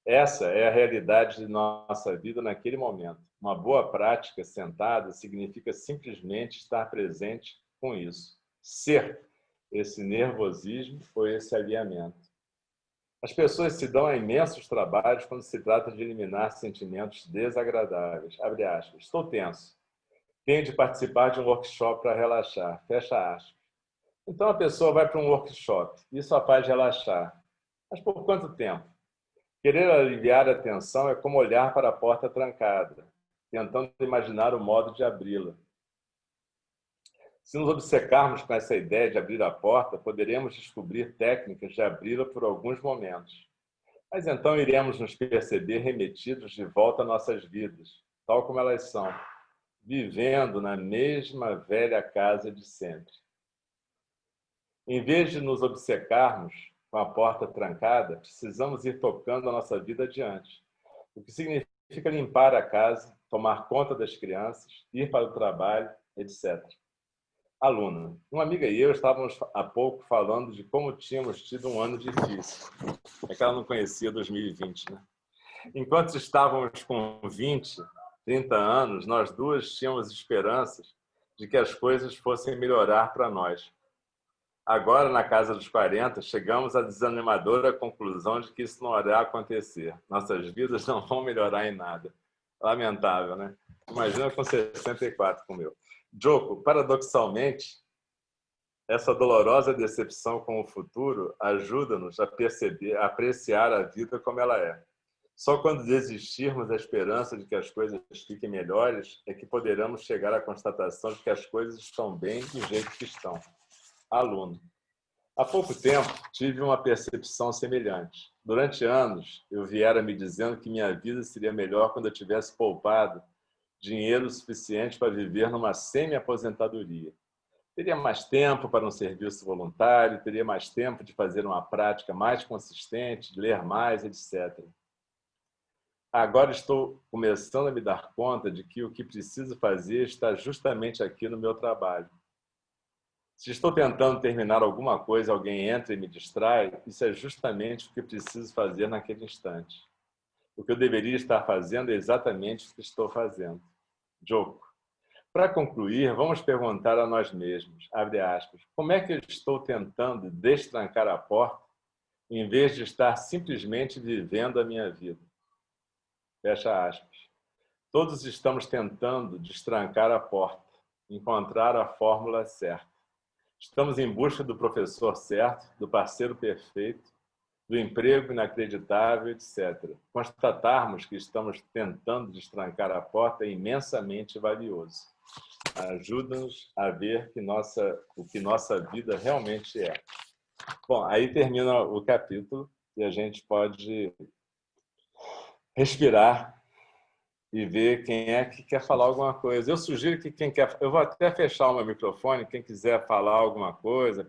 Essa é a realidade de nossa vida naquele momento. Uma boa prática sentada significa simplesmente estar presente com isso. Ser esse nervosismo ou esse alinhamento. As pessoas se dão a imensos trabalhos quando se trata de eliminar sentimentos desagradáveis. Abre aspas. Estou tenso. Tenho de participar de um workshop para relaxar. Fecha aspas. Então a pessoa vai para um workshop. Isso a faz relaxar. Mas por quanto tempo? Querer aliviar a tensão é como olhar para a porta trancada, tentando imaginar o modo de abri-la. Se nos obcecarmos com essa ideia de abrir a porta, poderemos descobrir técnicas de abri-la por alguns momentos. Mas então iremos nos perceber remetidos de volta a nossas vidas, tal como elas são, vivendo na mesma velha casa de sempre. Em vez de nos obcecarmos com a porta trancada, precisamos ir tocando a nossa vida adiante. O que significa limpar a casa, tomar conta das crianças, ir para o trabalho, etc. Aluna, uma amiga e eu estávamos há pouco falando de como tínhamos tido um ano difícil. É que ela não conhecia 2020, né? Enquanto estávamos com 20, 30 anos, nós duas tínhamos esperanças de que as coisas fossem melhorar para nós. Agora, na casa dos 40, chegamos à desanimadora conclusão de que isso não irá acontecer. Nossas vidas não vão melhorar em nada. Lamentável, né? Imagina com 64 como eu. Joko, paradoxalmente, essa dolorosa decepção com o futuro ajuda-nos a perceber, a apreciar a vida como ela é. Só quando desistirmos da esperança de que as coisas fiquem melhores é que poderemos chegar à constatação de que as coisas estão bem do jeito que estão. Aluno. Há pouco tempo, tive uma percepção semelhante. Durante anos, eu viera me dizendo que minha vida seria melhor quando eu tivesse poupado dinheiro suficiente para viver numa semi-aposentadoria. Teria mais tempo para um serviço voluntário, teria mais tempo de fazer uma prática mais consistente, de ler mais, etc. Agora estou começando a me dar conta de que o que preciso fazer está justamente aqui no meu trabalho. Se estou tentando terminar alguma coisa, alguém entra e me distrai, isso é justamente o que preciso fazer naquele instante. O que eu deveria estar fazendo é exatamente o que estou fazendo. Joko. Para concluir, vamos perguntar a nós mesmos, abre aspas, como é que eu estou tentando destrancar a porta em vez de estar simplesmente vivendo a minha vida? Fecha aspas. Todos estamos tentando destrancar a porta, encontrar a fórmula certa. Estamos em busca do professor certo, do parceiro perfeito, do emprego inacreditável, etc. Constatarmos que estamos tentando destrancar a porta é imensamente valioso. Ajuda-nos a ver o que nossa vida realmente é. Bom, aí termina o capítulo e a gente pode respirar e ver quem é que quer falar alguma coisa. Eu sugiro que quem quer... Eu vou até fechar o meu microfone, quem quiser falar alguma coisa...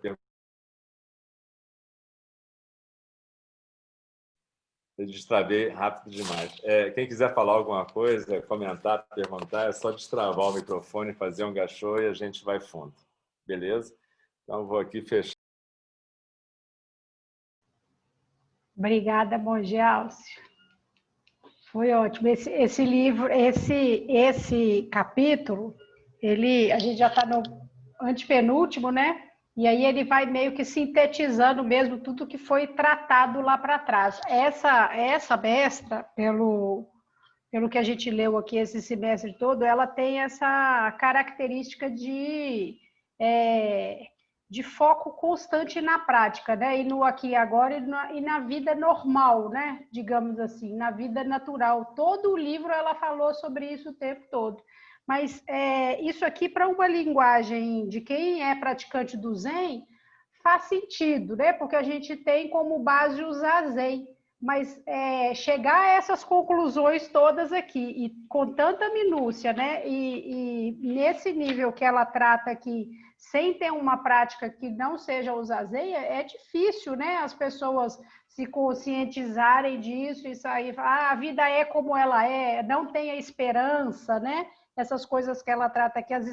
Eu destravei rápido demais. Quem quiser falar alguma coisa, comentar, perguntar, é só destravar o microfone, fazer um gachô e a gente vai fundo. Beleza? Então, vou aqui fechar. Obrigada, Monge Alcio. Foi ótimo. Esse livro, esse capítulo, a gente já está no antepenúltimo, né? E aí ele vai meio que sintetizando mesmo tudo que foi tratado lá para trás. Essa mestra, pelo que a gente leu aqui esse semestre todo, ela tem essa característica de foco constante na prática, né? E no aqui e agora e na vida normal, né? Digamos assim, na vida natural. Todo o livro ela falou sobre isso o tempo todo. Mas isso aqui, para uma linguagem de quem é praticante do Zen, faz sentido, né? Porque a gente tem como base usar Zen. Mas chegar a essas conclusões todas aqui, e com tanta minúcia, né? E nesse nível que ela trata aqui, sem ter uma prática que não seja o Zazen, é difícil, né? As pessoas se conscientizarem disso e sair, a vida é como ela é, não tem a esperança, né? Essas coisas que ela trata aqui, as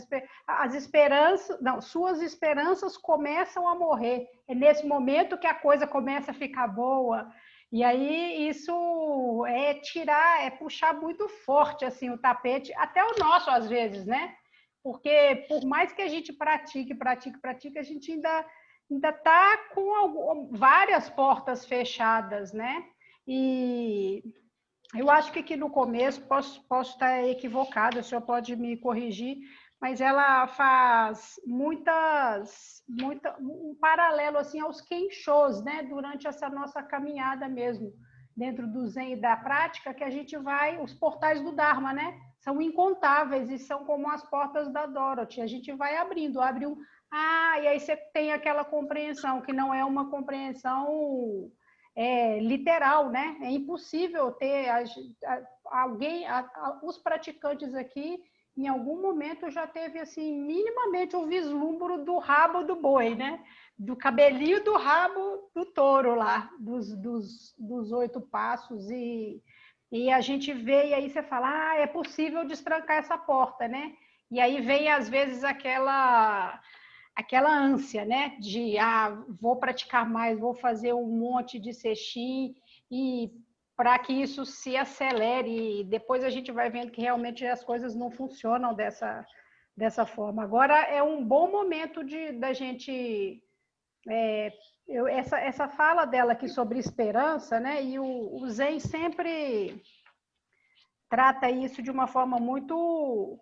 esperanças, não, suas esperanças começam a morrer. É nesse momento que a coisa começa a ficar boa. E aí isso é puxar muito forte assim o tapete, até o nosso às vezes, né? Porque por mais que a gente pratique, a gente ainda está com várias portas fechadas, né? E eu acho que aqui no começo, posso estar equivocada, o senhor pode me corrigir, mas ela faz um paralelo assim aos Kenshos, né? Durante essa nossa caminhada mesmo, dentro do Zen e da prática, que a gente vai, os portais do Dharma, né? São incontáveis e são como as portas da Dorothy. A gente vai abrindo, abre um... e aí você tem aquela compreensão, que não é uma compreensão... literal, né? É impossível ter os praticantes aqui, em algum momento já teve assim minimamente um vislumbre do rabo do boi, né? Do cabelinho do rabo do touro lá, dos 8 passos e a gente vê e aí você fala, é possível destrancar essa porta, né? E aí vem às vezes aquela ânsia, né, de vou praticar mais, vou fazer um monte de sexim e para que isso se acelere e depois a gente vai vendo que realmente as coisas não funcionam dessa forma. Agora é um bom momento da gente essa fala dela aqui sobre esperança, né? E o Zen sempre trata isso de uma forma muito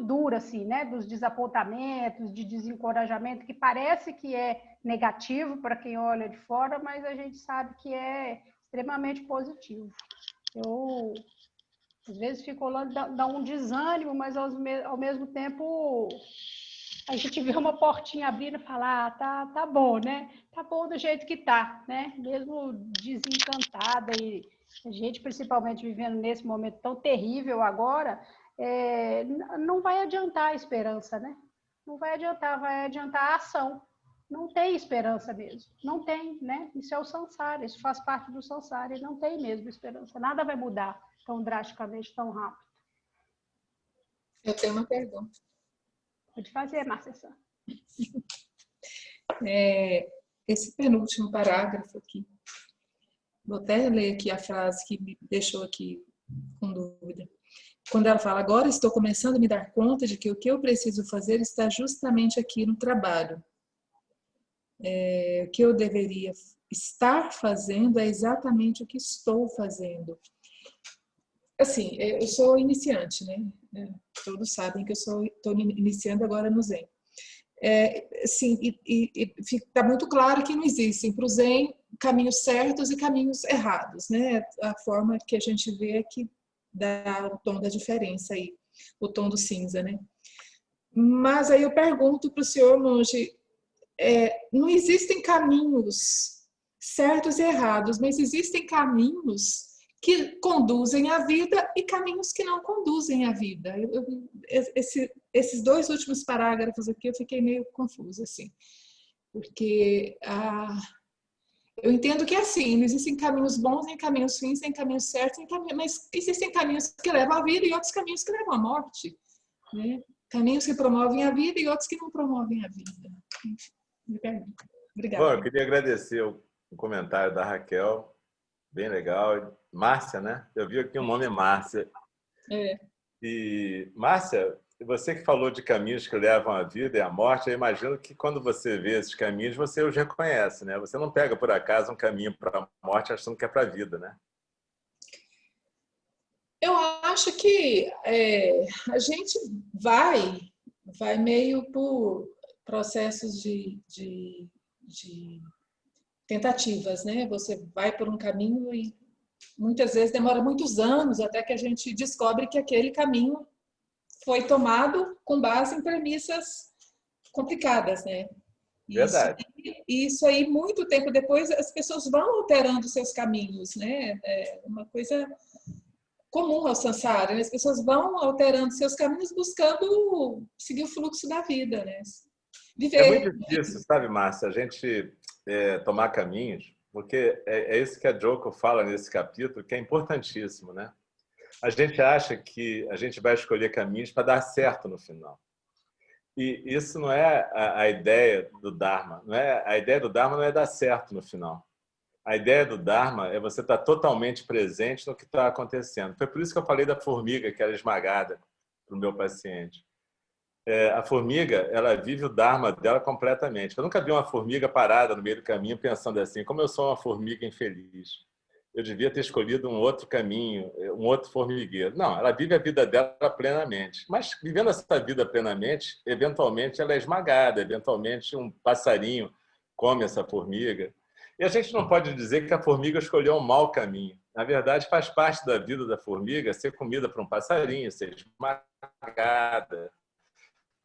dura, assim, né? Dos desapontamentos, de desencorajamento, que parece que é negativo para quem olha de fora, mas a gente sabe que é extremamente positivo. Eu, às vezes, fico olhando, dá um desânimo, mas ao mesmo tempo a gente vê uma portinha abrindo e fala, tá bom, né? Tá bom do jeito que tá, né? Mesmo desencantada e a gente, principalmente vivendo nesse momento tão terrível agora, não vai adiantar a esperança, né? Não vai adiantar a ação. Não tem esperança mesmo. Não tem, né? Isso é o samsara, isso faz parte do samsara e não tem mesmo esperança. Nada vai mudar tão drasticamente, tão rápido. Eu tenho uma pergunta. Pode fazer, Marcessa. Esse penúltimo parágrafo aqui, vou até ler aqui a frase que me deixou aqui com dúvida. Quando ela fala, agora estou começando a me dar conta de que o que eu preciso fazer está justamente aqui no trabalho. O que eu deveria estar fazendo é exatamente o que estou fazendo. Assim, eu sou iniciante, né? Todos sabem que eu estou iniciando agora no Zen. Sim, está muito claro que não existem para o Zen caminhos certos e caminhos errados, né? A forma que a gente vê é que dá o tom da diferença aí, o tom do cinza, né? Mas aí eu pergunto para o senhor, monge, não existem caminhos certos e errados, mas existem caminhos que conduzem à vida e caminhos que não conduzem à vida. Esses dois últimos parágrafos aqui eu fiquei meio confusa, assim, porque eu entendo que é assim, não existem caminhos bons, nem caminhos ruins, nem caminhos certos, mas existem caminhos que levam à vida e outros caminhos que levam à morte, né? Caminhos que promovem a vida e outros que não promovem a vida. Enfim, me pergunto. Obrigada. Bom, eu queria agradecer o comentário da Raquel, bem legal. Márcia, né? Eu vi aqui o nome Márcia. E, Márcia, você que falou de caminhos que levam à vida e à morte, eu imagino que quando você vê esses caminhos, você os reconhece, né? Você não pega, por acaso, um caminho para a morte achando que é para a vida, né? Eu acho que a gente vai meio por processos de tentativas, né? Você vai por um caminho e muitas vezes demora muitos anos até que a gente descobre que aquele caminho foi tomado com base em premissas complicadas, né? Verdade. Isso aí, muito tempo depois, as pessoas vão alterando seus caminhos, né? É uma coisa comum ao samsara, né? As pessoas vão alterando seus caminhos buscando seguir o fluxo da vida, né? Viver. É muito difícil, sabe, Márcia, a gente tomar caminhos, porque é isso que a Joko fala nesse capítulo, que é importantíssimo, né? A gente acha que a gente vai escolher caminhos para dar certo no final. E isso não é a ideia do Dharma. A ideia do Dharma não é dar certo no final. A ideia do Dharma é você estar totalmente presente no que está acontecendo. Foi por isso que eu falei da formiga que era esmagada para o meu paciente. A formiga, ela vive o Dharma dela completamente. Eu nunca vi uma formiga parada no meio do caminho pensando assim, como eu sou uma formiga infeliz. Eu devia ter escolhido um outro caminho, um outro formigueiro. Não, ela vive a vida dela plenamente. Mas, vivendo essa vida plenamente, eventualmente ela é esmagada, eventualmente um passarinho come essa formiga. E a gente não pode dizer que a formiga escolheu um mau caminho. Na verdade, faz parte da vida da formiga ser comida por um passarinho, ser esmagada,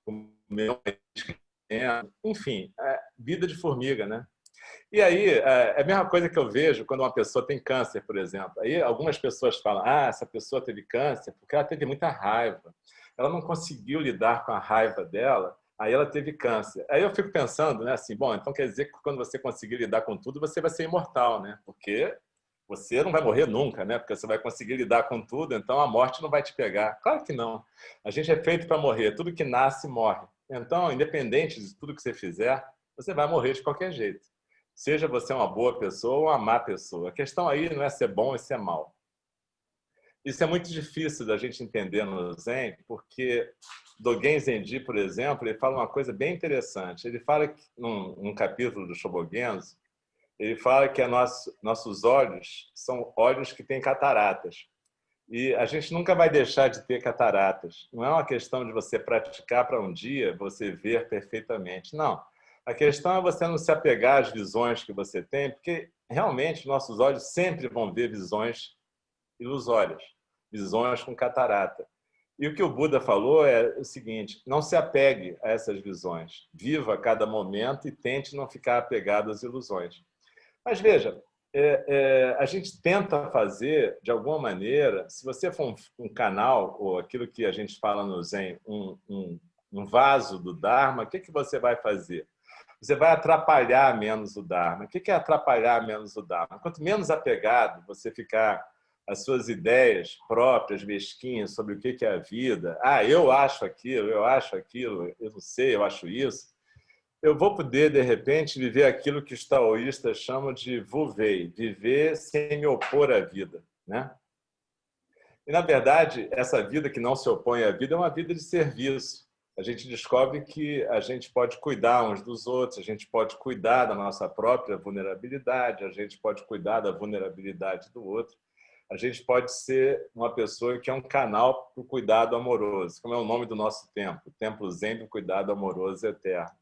comer um... Enfim, vida de formiga, né? E aí, é a mesma coisa que eu vejo quando uma pessoa tem câncer, por exemplo. Aí algumas pessoas falam, essa pessoa teve câncer porque ela teve muita raiva. Ela não conseguiu lidar com a raiva dela, aí ela teve câncer. Aí eu fico pensando, né, assim, bom, então quer dizer que quando você conseguir lidar com tudo, você vai ser imortal, né? Porque você não vai morrer nunca, né? Porque você vai conseguir lidar com tudo, então a morte não vai te pegar. Claro que não. A gente é feito para morrer. Tudo que nasce, morre. Então, independente de tudo que você fizer, você vai morrer de qualquer jeito. Seja você uma boa pessoa ou uma má pessoa. A questão aí não é ser bom e ser mal. Isso é muito difícil da gente entender no Zen, porque Dogen Zenji, por exemplo, ele fala uma coisa bem interessante. Ele fala, que, num capítulo do Shobogenzo, ele fala que nossos olhos são olhos que têm cataratas. E a gente nunca vai deixar de ter cataratas. Não é uma questão de você praticar para um dia você ver perfeitamente. Não. A questão é você não se apegar às visões que você tem, porque realmente nossos olhos sempre vão ver visões ilusórias, visões com catarata. E o que o Buda falou é o seguinte, não se apegue a essas visões. Viva a cada momento e tente não ficar apegado às ilusões. Mas veja, a gente tenta fazer, de alguma maneira, se você for um canal, ou aquilo que a gente fala no Zen, um vaso do Dharma, o que você vai fazer? Você vai atrapalhar menos o Dharma. O que é atrapalhar menos o Dharma? Quanto menos apegado você ficar às suas ideias próprias, mesquinhas, sobre o que é a vida, eu acho aquilo, eu não sei, eu acho isso, eu vou poder, de repente, viver aquilo que os taoístas chamam de Wu-Wei, viver sem me opor à vida, né? E, na verdade, essa vida que não se opõe à vida é uma vida de serviço. A gente descobre que a gente pode cuidar uns dos outros, a gente pode cuidar da nossa própria vulnerabilidade, a gente pode cuidar da vulnerabilidade do outro, a gente pode ser uma pessoa que é um canal para o cuidado amoroso, como é o nome do nosso templo, o Templo Zen do Cuidado Amoroso Eterno.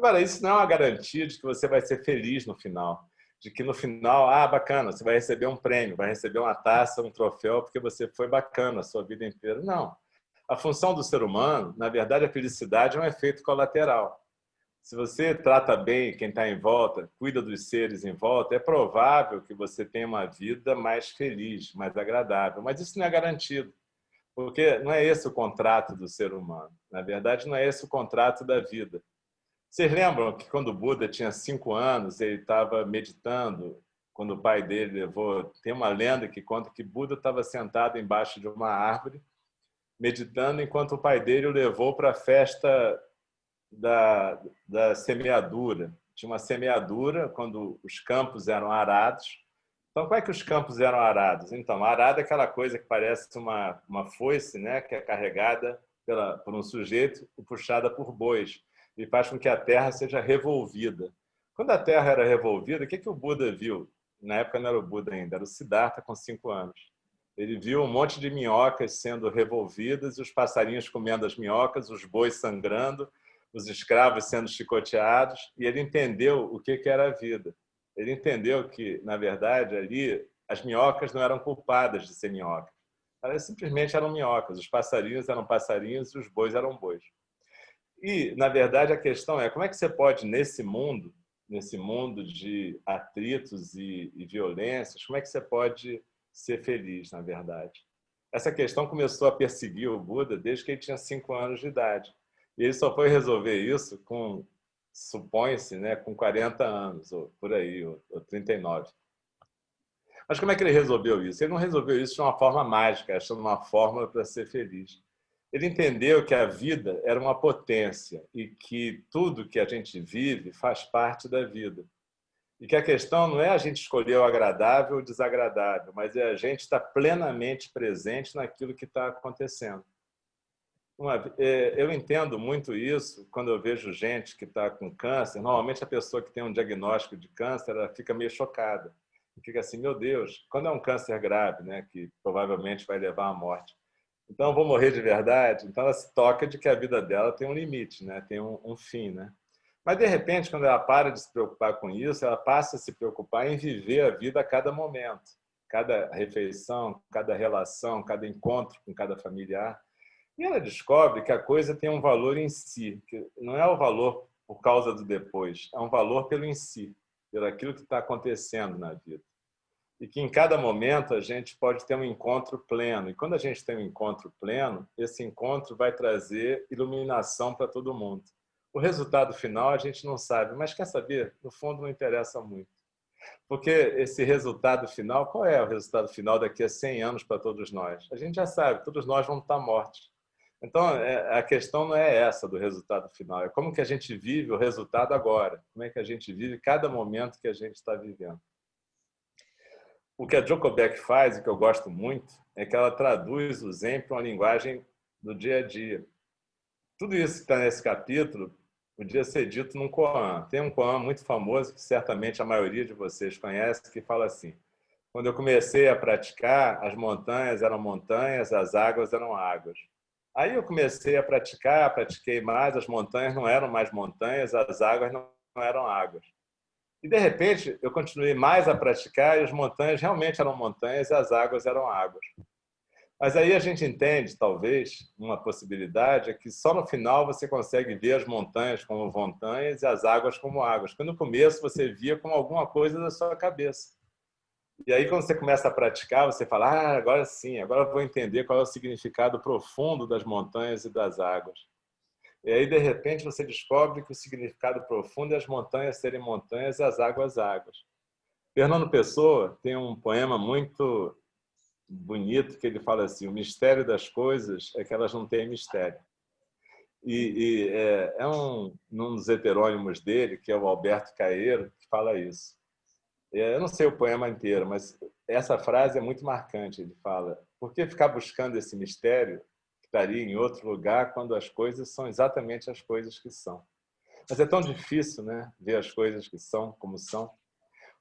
Agora, isso não é uma garantia de que você vai ser feliz no final. De que no final, bacana, você vai receber um prêmio, vai receber uma taça, um troféu, porque você foi bacana a sua vida inteira. Não. A função do ser humano, na verdade, a felicidade é um efeito colateral. Se você trata bem quem está em volta, cuida dos seres em volta, é provável que você tenha uma vida mais feliz, mais agradável. Mas isso não é garantido, porque não é esse o contrato do ser humano. Na verdade, não é esse o contrato da vida. Vocês lembram que quando o Buda tinha 5 anos, ele estava meditando, quando o pai dele levou... Tem uma lenda que conta que Buda estava sentado embaixo de uma árvore, meditando, enquanto o pai dele o levou para a festa da semeadura. Tinha uma semeadura quando os campos eram arados. Então, como é que os campos eram arados? Então, arado é aquela coisa que parece uma foice, né, que é carregada por um sujeito e puxada por bois, e faz com que a terra seja revolvida. Quando a terra era revolvida, o que o Buda viu? Na época não era o Buda ainda, era o Siddhartha com 5 anos. Ele viu um monte de minhocas sendo revolvidas, os passarinhos comendo as minhocas, os bois sangrando, os escravos sendo chicoteados, e ele entendeu o que era a vida. Ele entendeu que, na verdade, ali as minhocas não eram culpadas de ser minhocas. Elas simplesmente eram minhocas. Os passarinhos eram passarinhos e os bois eram bois. E, na verdade, a questão é como é que você pode, nesse mundo de atritos e violências, como é que você pode ser feliz, na verdade? Essa questão começou a perseguir o Buda desde que ele tinha 5 anos de idade. E ele só foi resolver isso com, supõe-se, né, com 40 anos, ou por aí, ou 39. Mas como é que ele resolveu isso? Ele não resolveu isso de uma forma mágica, achando uma fórmula para ser feliz. Ele entendeu que a vida era uma potência e que tudo que a gente vive faz parte da vida. E que a questão não é a gente escolher o agradável ou o desagradável, mas é a gente estar plenamente presente naquilo que está acontecendo. Eu entendo muito isso quando eu vejo gente que está com câncer. Normalmente, a pessoa que tem um diagnóstico de câncer, ela fica meio chocada. Fica assim, meu Deus, quando é um câncer grave, né, que provavelmente vai levar à morte, então eu vou morrer de verdade? Então ela se toca de que a vida dela tem um limite, né, tem um fim, né? Mas, de repente, quando ela para de se preocupar com isso, ela passa a se preocupar em viver a vida a cada momento. Cada refeição, cada relação, cada encontro com cada familiar. E ela descobre que a coisa tem um valor em si, que não é o valor por causa do depois, é um valor pelo em si, pelo aquilo que está acontecendo na vida. E que em cada momento a gente pode ter um encontro pleno. E quando a gente tem um encontro pleno, esse encontro vai trazer iluminação para todo mundo. O resultado final a gente não sabe, mas quer saber? No fundo não interessa muito. Porque esse resultado final, qual é o resultado final daqui a 100 anos para todos nós? A gente já sabe, todos nós vamos estar mortos. Então, a questão não é essa do resultado final, é como que a gente vive o resultado agora, como é que a gente vive cada momento que a gente está vivendo. O que a Joko Beck faz, e que eu gosto muito, é que ela traduz o Zen para uma linguagem do dia a dia. Tudo isso que está nesse capítulo podia ser dito num koan. Tem um koan muito famoso, que certamente a maioria de vocês conhece, que fala assim: quando eu comecei a praticar, as montanhas eram montanhas, as águas eram águas. Aí eu comecei a praticar, pratiquei mais, as montanhas não eram mais montanhas, as águas não eram águas. E, de repente, eu continuei mais a praticar e as montanhas realmente eram montanhas e as águas eram águas. Mas aí a gente entende, talvez, uma possibilidade é que só no final você consegue ver as montanhas como montanhas e as águas como águas. Porque no começo você via como alguma coisa da sua cabeça. E aí, quando você começa a praticar, você fala, agora sim, agora eu vou entender qual é o significado profundo das montanhas e das águas. E aí, de repente, você descobre que o significado profundo é as montanhas serem montanhas e as águas águas. Fernando Pessoa tem um poema muito bonito que ele fala assim: o mistério das coisas é que elas não têm mistério. É um dos heterônimos dele, que é o Alberto Caeiro, que fala isso. Eu não sei o poema inteiro, mas essa frase é muito marcante. Ele fala: por que ficar buscando esse mistério que estaria em outro lugar quando as coisas são exatamente as coisas que são? Mas é tão difícil, né, ver as coisas que são como são.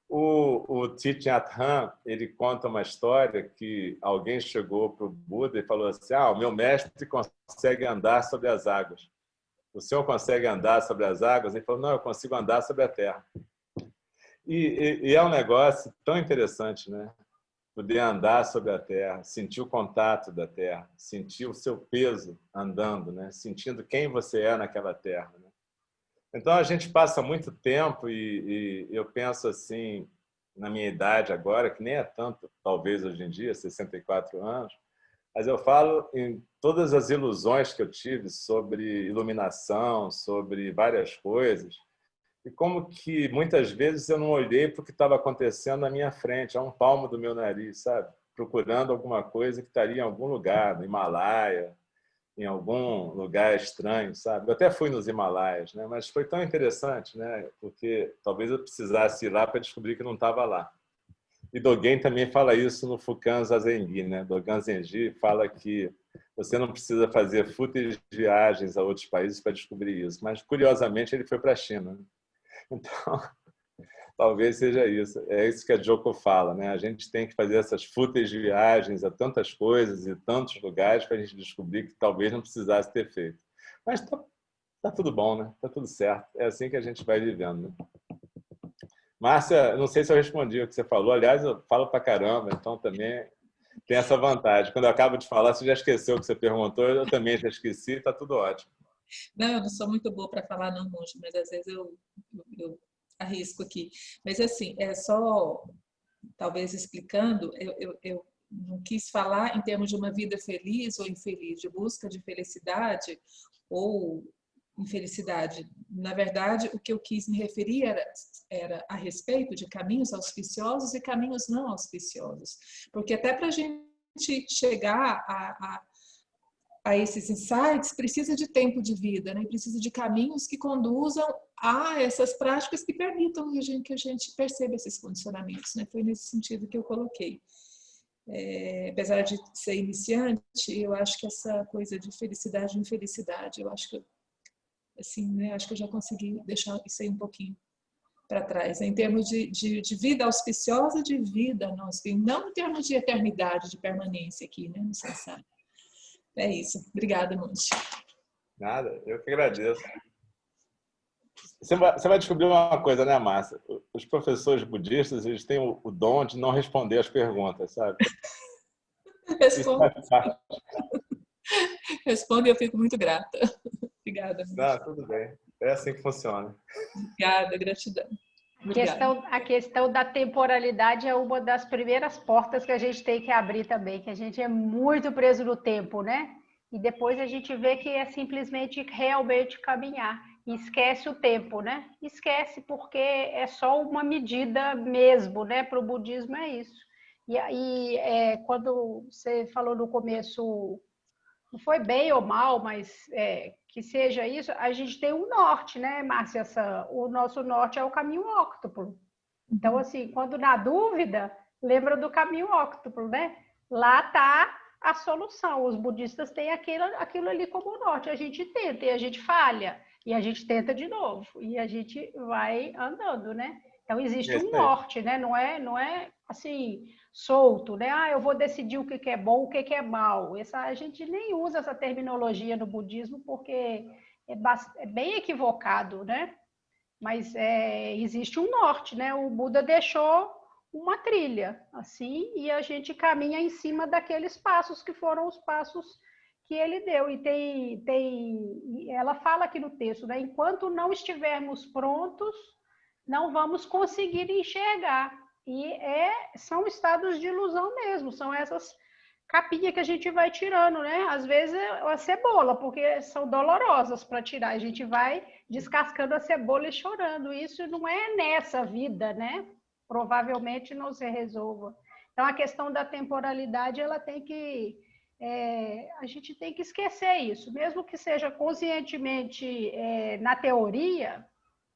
O Thich Nhat Hanh, ele conta uma história que alguém chegou para o Buda e falou assim: o meu mestre consegue andar sobre as águas. o senhor consegue andar sobre as águas? Ele falou, não, eu consigo andar sobre a terra. E é um negócio tão interessante, né? Poder andar sobre a terra, sentir o contato da terra, sentir o seu peso andando, né? Sentindo quem você é naquela terra, né? Então, a gente passa muito tempo e eu penso assim, na minha idade agora, que nem é tanto, talvez hoje em dia, 64 anos, mas eu falo em todas as ilusões que eu tive sobre iluminação, sobre várias coisas, e como que muitas vezes eu não olhei para o que estava acontecendo na minha frente, a um palmo do meu nariz, sabe? Procurando alguma coisa que estaria em algum lugar, no Himalaia, em algum lugar estranho, sabe? Eu até fui nos Himalaias, né? Mas foi tão interessante, né? Porque talvez eu precisasse ir lá para descobrir que não estava lá. E Dogen também fala isso no Fukan Zazengi, né? Dogen Zengi fala que você não precisa fazer fúteis viagens a outros países para descobrir isso. Mas, curiosamente, ele foi para a China, né? Então, talvez seja isso. É isso que a Joko fala, né? A gente tem que fazer essas fúteis viagens a tantas coisas e tantos lugares para a gente descobrir que talvez não precisasse ter feito. Mas tá tudo bom, né? Tá tudo certo. É assim que a gente vai vivendo, né? Márcia, não sei se eu respondi o que você falou. Aliás, eu falo pra caramba, então também tem essa vantagem. Quando eu acabo de falar, você já esqueceu o que você perguntou, eu também já esqueci, tá tudo ótimo. Não, eu não sou muito boa para falar não, monge, mas às vezes eu arrisco aqui. Mas assim, é só, talvez explicando, eu não quis falar em termos de uma vida feliz ou infeliz, de busca de felicidade ou infelicidade. Na verdade, o que eu quis me referir era a respeito de caminhos auspiciosos e caminhos não auspiciosos. Porque até para a gente chegar a esses insights, precisa de tempo de vida, né? Precisa de caminhos que conduzam a essas práticas que permitam que a gente perceba esses condicionamentos, né? Foi nesse sentido que eu coloquei. Apesar de ser iniciante, eu acho que essa coisa de felicidade e infelicidade, eu acho que assim, né? Acho que eu já consegui deixar isso aí um pouquinho para trás, né? Em termos de vida auspiciosa, de vida não auspiciosa, não em termos de eternidade, de permanência aqui, né? No sensato. É isso. Obrigada, Monte. Nada, eu que agradeço. Você vai descobrir uma coisa, né, Márcia? Os professores budistas, eles têm o dom de não responder as perguntas, sabe? Isso Responde, faz parte. responde e eu fico muito grata. Obrigada, Monte. Não, tudo bem. É assim que funciona. Obrigada, gratidão. Obrigada. A questão da temporalidade é uma das primeiras portas que a gente tem que abrir também, que a gente é muito preso no tempo, né? E depois a gente vê que é simplesmente realmente caminhar. E esquece o tempo, né? Esquece porque é só uma medida mesmo, né? Para o budismo é isso. E aí, quando você falou no começo, não foi bem ou mal, mas que seja isso, a gente tem um norte, né, Márcia? O nosso norte é o caminho óctuplo. Então, assim, quando na dúvida, lembra do caminho óctuplo, né? Lá está a solução. Os budistas têm aquilo ali como norte. A gente tenta e a gente falha. E a gente tenta de novo. E a gente vai andando, né? Então, existe É um isso aí. norte, né? Não é assim, solto, né? Ah, eu vou decidir o que é bom, o que é mal. A gente nem usa essa terminologia no budismo porque é bem equivocado, né? Mas existe um norte, né? O Buda deixou uma trilha, assim, e a gente caminha em cima daqueles passos que foram os passos que ele deu. E ela fala aqui no texto, né? Enquanto não estivermos prontos, não vamos conseguir enxergar. E são estados de ilusão mesmo, são essas capinhas que a gente vai tirando, né? Às vezes é a cebola, porque são dolorosas para tirar. A gente vai descascando a cebola e chorando. Isso não é nessa vida, né? Provavelmente não se resolva. Então, a questão da temporalidade, ela tem que... a gente tem que esquecer isso. Mesmo que seja conscientemente na teoria,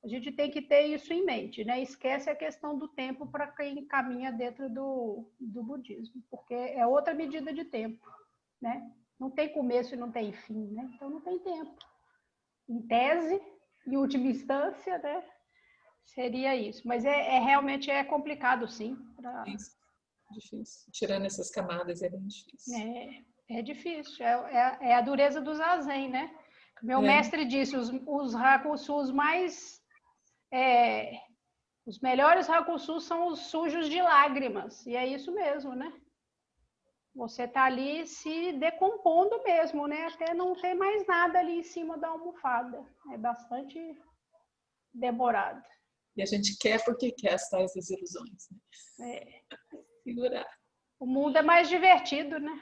a gente tem que ter isso em mente, né? Esquece a questão do tempo para quem caminha dentro do budismo, porque é outra medida de tempo, né? Não tem começo e não tem fim, né? Então não tem tempo. Em tese, em última instância, né? Seria isso. Mas realmente complicado, sim. Difícil. Tirando essas camadas é bem difícil. É difícil. É a dureza do zazen, né? Meu mestre disse, os Hakussus mais... os melhores Hakussus são os sujos de lágrimas. E é isso mesmo, né? Você tá ali se decompondo mesmo, né? Até não ter mais nada ali em cima da almofada. É bastante demorado. E a gente quer porque quer as tais desilusões. Né? Segurar. O mundo é mais divertido, né?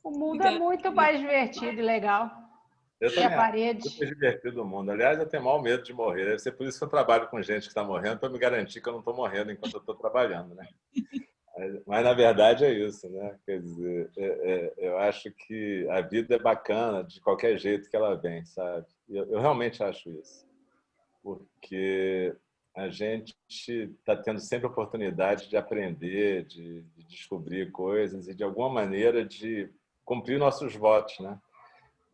O mundo é muito mais divertido e legal. Eu também. E a parede. Super divertido o mundo. Aliás, eu tenho maior medo de morrer. Deve ser por isso que eu trabalho com gente que está morrendo, para me garantir que eu não estou morrendo enquanto eu estou trabalhando, né? Mas, na verdade, é isso, né? Quer dizer, eu acho que a vida é bacana de qualquer jeito que ela vem, sabe? Eu realmente acho isso. Porque a gente está tendo sempre a oportunidade de aprender, de descobrir coisas e, de alguma maneira, de cumprir nossos votos, né?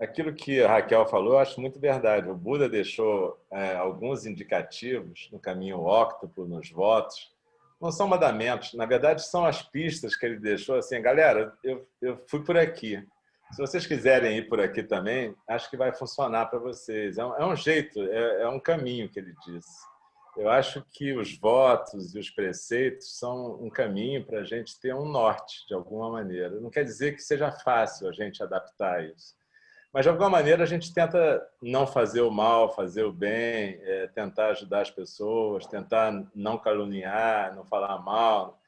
Aquilo que a Raquel falou, eu acho muito verdade. O Buda deixou alguns indicativos no caminho óctuplo, nos votos. Não são mandamentos, na verdade, são as pistas que ele deixou. Assim, galera, eu fui por aqui. Se vocês quiserem ir por aqui também, acho que vai funcionar para vocês. É um jeito, é um caminho que ele disse. Eu acho que os votos e os preceitos são um caminho para a gente ter um norte, de alguma maneira. Não quer dizer que seja fácil a gente adaptar isso. Mas, de alguma maneira, a gente tenta não fazer o mal, fazer o bem, tentar ajudar as pessoas, tentar não caluniar, não falar mal,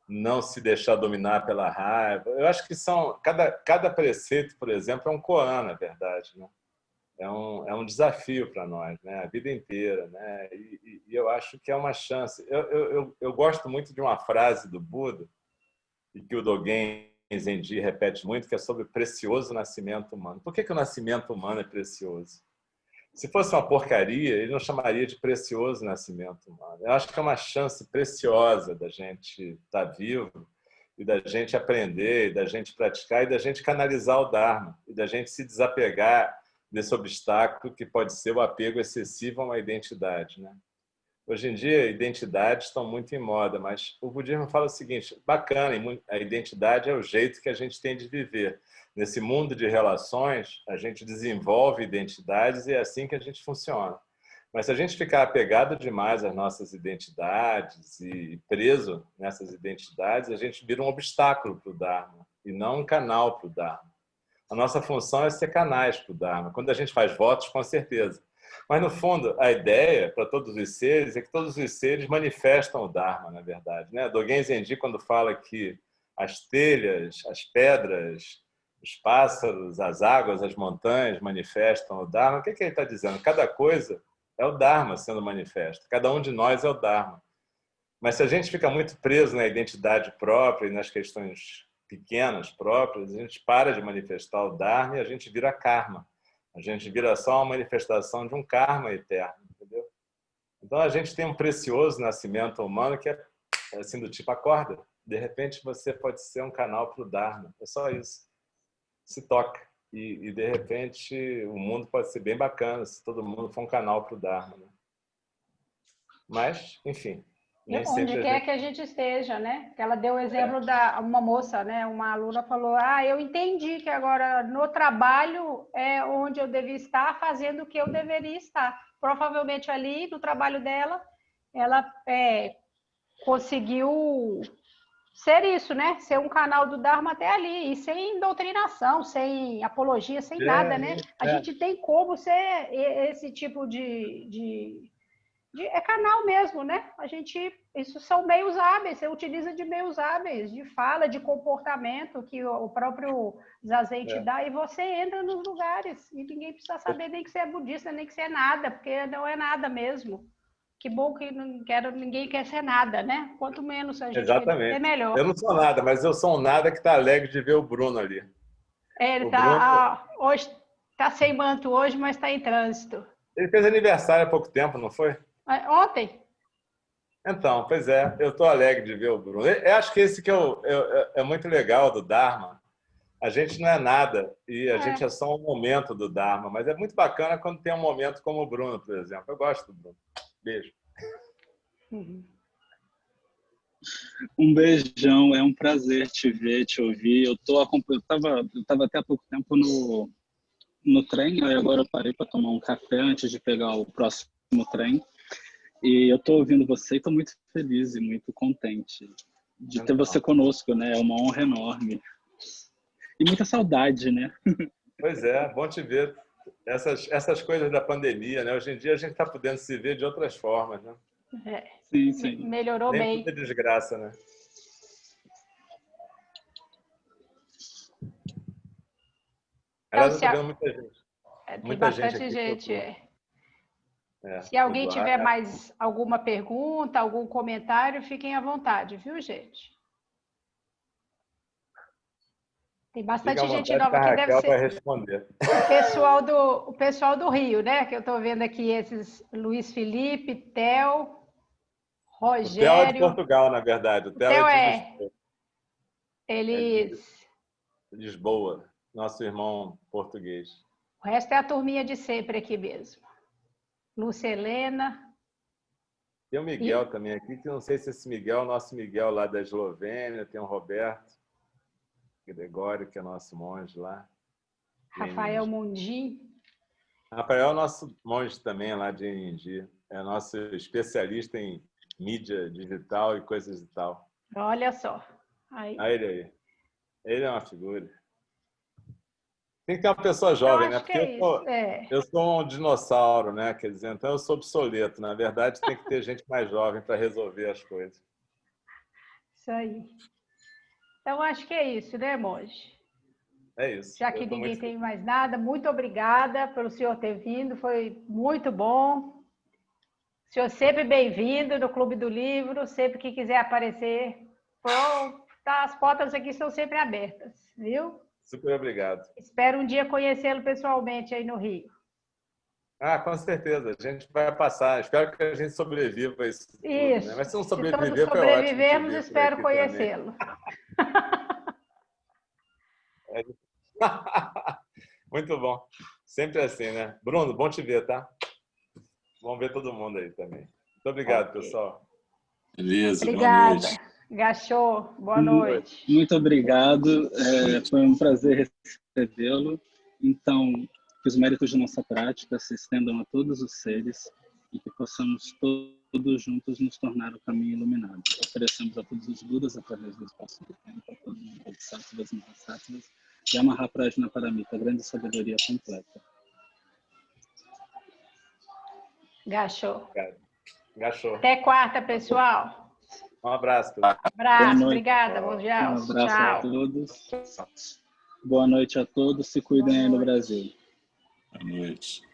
não se deixar dominar pela raiva. Eu acho que cada preceito, por exemplo, é um koan, na verdade, né? É um desafio para nós, né? A vida inteira, né? E eu acho que é uma chance. Eu gosto muito de uma frase do Buda, e que o Dogen Zenji repete muito, que é sobre o precioso nascimento humano. Por que o nascimento humano é precioso? Se fosse uma porcaria, ele não chamaria de precioso nascimento humano. Eu acho que é uma chance preciosa da gente estar vivo e da gente aprender, e da gente praticar, e da gente canalizar o Dharma, e da gente se desapegar desse obstáculo que pode ser o apego excessivo a uma identidade, né? Hoje em dia, identidades estão muito em moda, mas o budismo fala o seguinte, bacana, a identidade é o jeito que a gente tem de viver. Nesse mundo de relações, a gente desenvolve identidades e é assim que a gente funciona. Mas se a gente ficar apegado demais às nossas identidades e preso nessas identidades, a gente vira um obstáculo para o Dharma e não um canal para o Dharma. A nossa função é ser canais para o Dharma. Quando a gente faz votos, com certeza. Mas, no fundo, a ideia para todos os seres é que todos os seres manifestam o Dharma, na verdade, né? Dogen Zenji, quando fala que as telhas, as pedras, os pássaros, as águas, as montanhas manifestam o Dharma, o que ele está dizendo? Cada coisa é o Dharma sendo manifesto. Cada um de nós é o Dharma. Mas se a gente fica muito preso na identidade própria e nas questões pequenas próprias, a gente para de manifestar o Dharma e a gente vira karma. A gente vira só uma manifestação de um karma eterno, entendeu? Então a gente tem um precioso nascimento humano que é assim do tipo, acorda. De repente você pode ser um canal para o Dharma. É só isso. Se toca. E de repente o mundo pode ser bem bacana se todo mundo for um canal para o Dharma, né? Mas, enfim. Onde quer que a gente esteja, né? Ela deu o exemplo da uma moça, né? Uma aluna falou: eu entendi que agora no trabalho é onde eu devia estar, fazendo o que eu deveria estar. Provavelmente ali no trabalho dela, ela conseguiu ser isso, né? Ser um canal do Dharma até ali, e sem doutrinação, sem apologia, sem nada, né? A gente tem como ser esse tipo é canal mesmo, né? Isso são meios hábeis, você utiliza de meios hábeis, de fala, de comportamento que o próprio Zazen te dá, e você entra nos lugares, e ninguém precisa saber nem que você é budista, nem que você é nada, porque não é nada mesmo. Que bom que ninguém quer ser nada, né? Quanto menos a gente é melhor. Eu não sou nada, mas eu sou um nada que está alegre de ver o Bruno ali. Ele está hoje está sem manto hoje, mas está em trânsito. Ele fez aniversário há pouco tempo, não foi? Ontem. Então, pois é, eu estou alegre de ver o Bruno. Eu acho que esse que é muito legal do Dharma. A gente não é nada e a gente é só um momento do Dharma, mas é muito bacana quando tem um momento como o Bruno, por exemplo. Eu gosto do Bruno. Beijo. Um beijão, é um prazer te ver, te ouvir. Eu tava até há pouco tempo no trem, aí agora eu parei para tomar um café antes de pegar o próximo trem. E eu estou ouvindo você e estou muito feliz e muito contente de ter você conosco, né? É uma honra enorme. E muita saudade, né? Pois é, bom te ver. Essas coisas da pandemia, né? Hoje em dia a gente está podendo se ver de outras formas, né? Sim, sim. Melhorou Nem bem. tudo é desgraça, né? Aliás, eu estou vendo muita gente. Tem Muita bastante gente aqui. gente. Se alguém tiver mais alguma pergunta, algum comentário, fiquem à vontade, viu, gente? Tem bastante gente nova que deve ser. Vai responder. O pessoal do Rio, né? Que eu estou vendo aqui esses Luiz Felipe, Theo, Rogério. O Theo é de Portugal, na verdade. O Theo é de Lisboa. Eles. Lisboa, nosso irmão português. O resto é a turminha de sempre aqui mesmo. Lúcia Helena. Tem o Miguel também aqui, que não sei se esse Miguel é o nosso Miguel lá da Eslovênia. Tem o Roberto Gregório, que é nosso monge lá. Rafael Mundim. Rafael é nosso monge também lá de Enindi. É nosso especialista em mídia digital e coisas e tal. Olha só. Aí. Ele aí. Ele é uma figura. Tem que ter uma pessoa jovem, né? Porque eu sou um dinossauro, né? Quer dizer, então eu sou obsoleto. Na verdade, tem que ter gente mais jovem para resolver as coisas. Isso aí. Então, acho que é isso, né, monge? É isso. Já que ninguém tem mais nada, muito obrigada pelo senhor ter vindo, foi muito bom. O senhor sempre bem-vindo no Clube do Livro, sempre que quiser aparecer. As portas aqui estão sempre abertas, viu? Super obrigado. Espero um dia conhecê-lo pessoalmente aí no Rio. Com certeza. A gente vai passar. Espero que a gente sobreviva a isso tudo, isso. Né? Mas se não Se sobreviver, todos sobrevivermos, espero conhecê-lo. Muito bom. Sempre assim, né? Bruno, bom te ver, tá? Vamos ver todo mundo aí também. Muito obrigado, pessoal. Beleza, obrigada. Boa noite. Gachô, boa noite. Muito obrigado. Foi um prazer recebê-lo. Então, que os méritos de nossa prática se estendam a todos os seres e que possamos todos juntos nos tornar o caminho iluminado. Oferecemos a todos os Budas, através do espaço do tempo, a todos os Bodhisattvas e Mahasattvas, e a Mahaprajna Paramita, a grande sabedoria completa. Gachô. Gachô. Até quarta, pessoal. Um abraço. Abraço, obrigada, bom dia. Um abraço a todos. Boa noite a todos. Se cuidem aí no Brasil. Boa noite.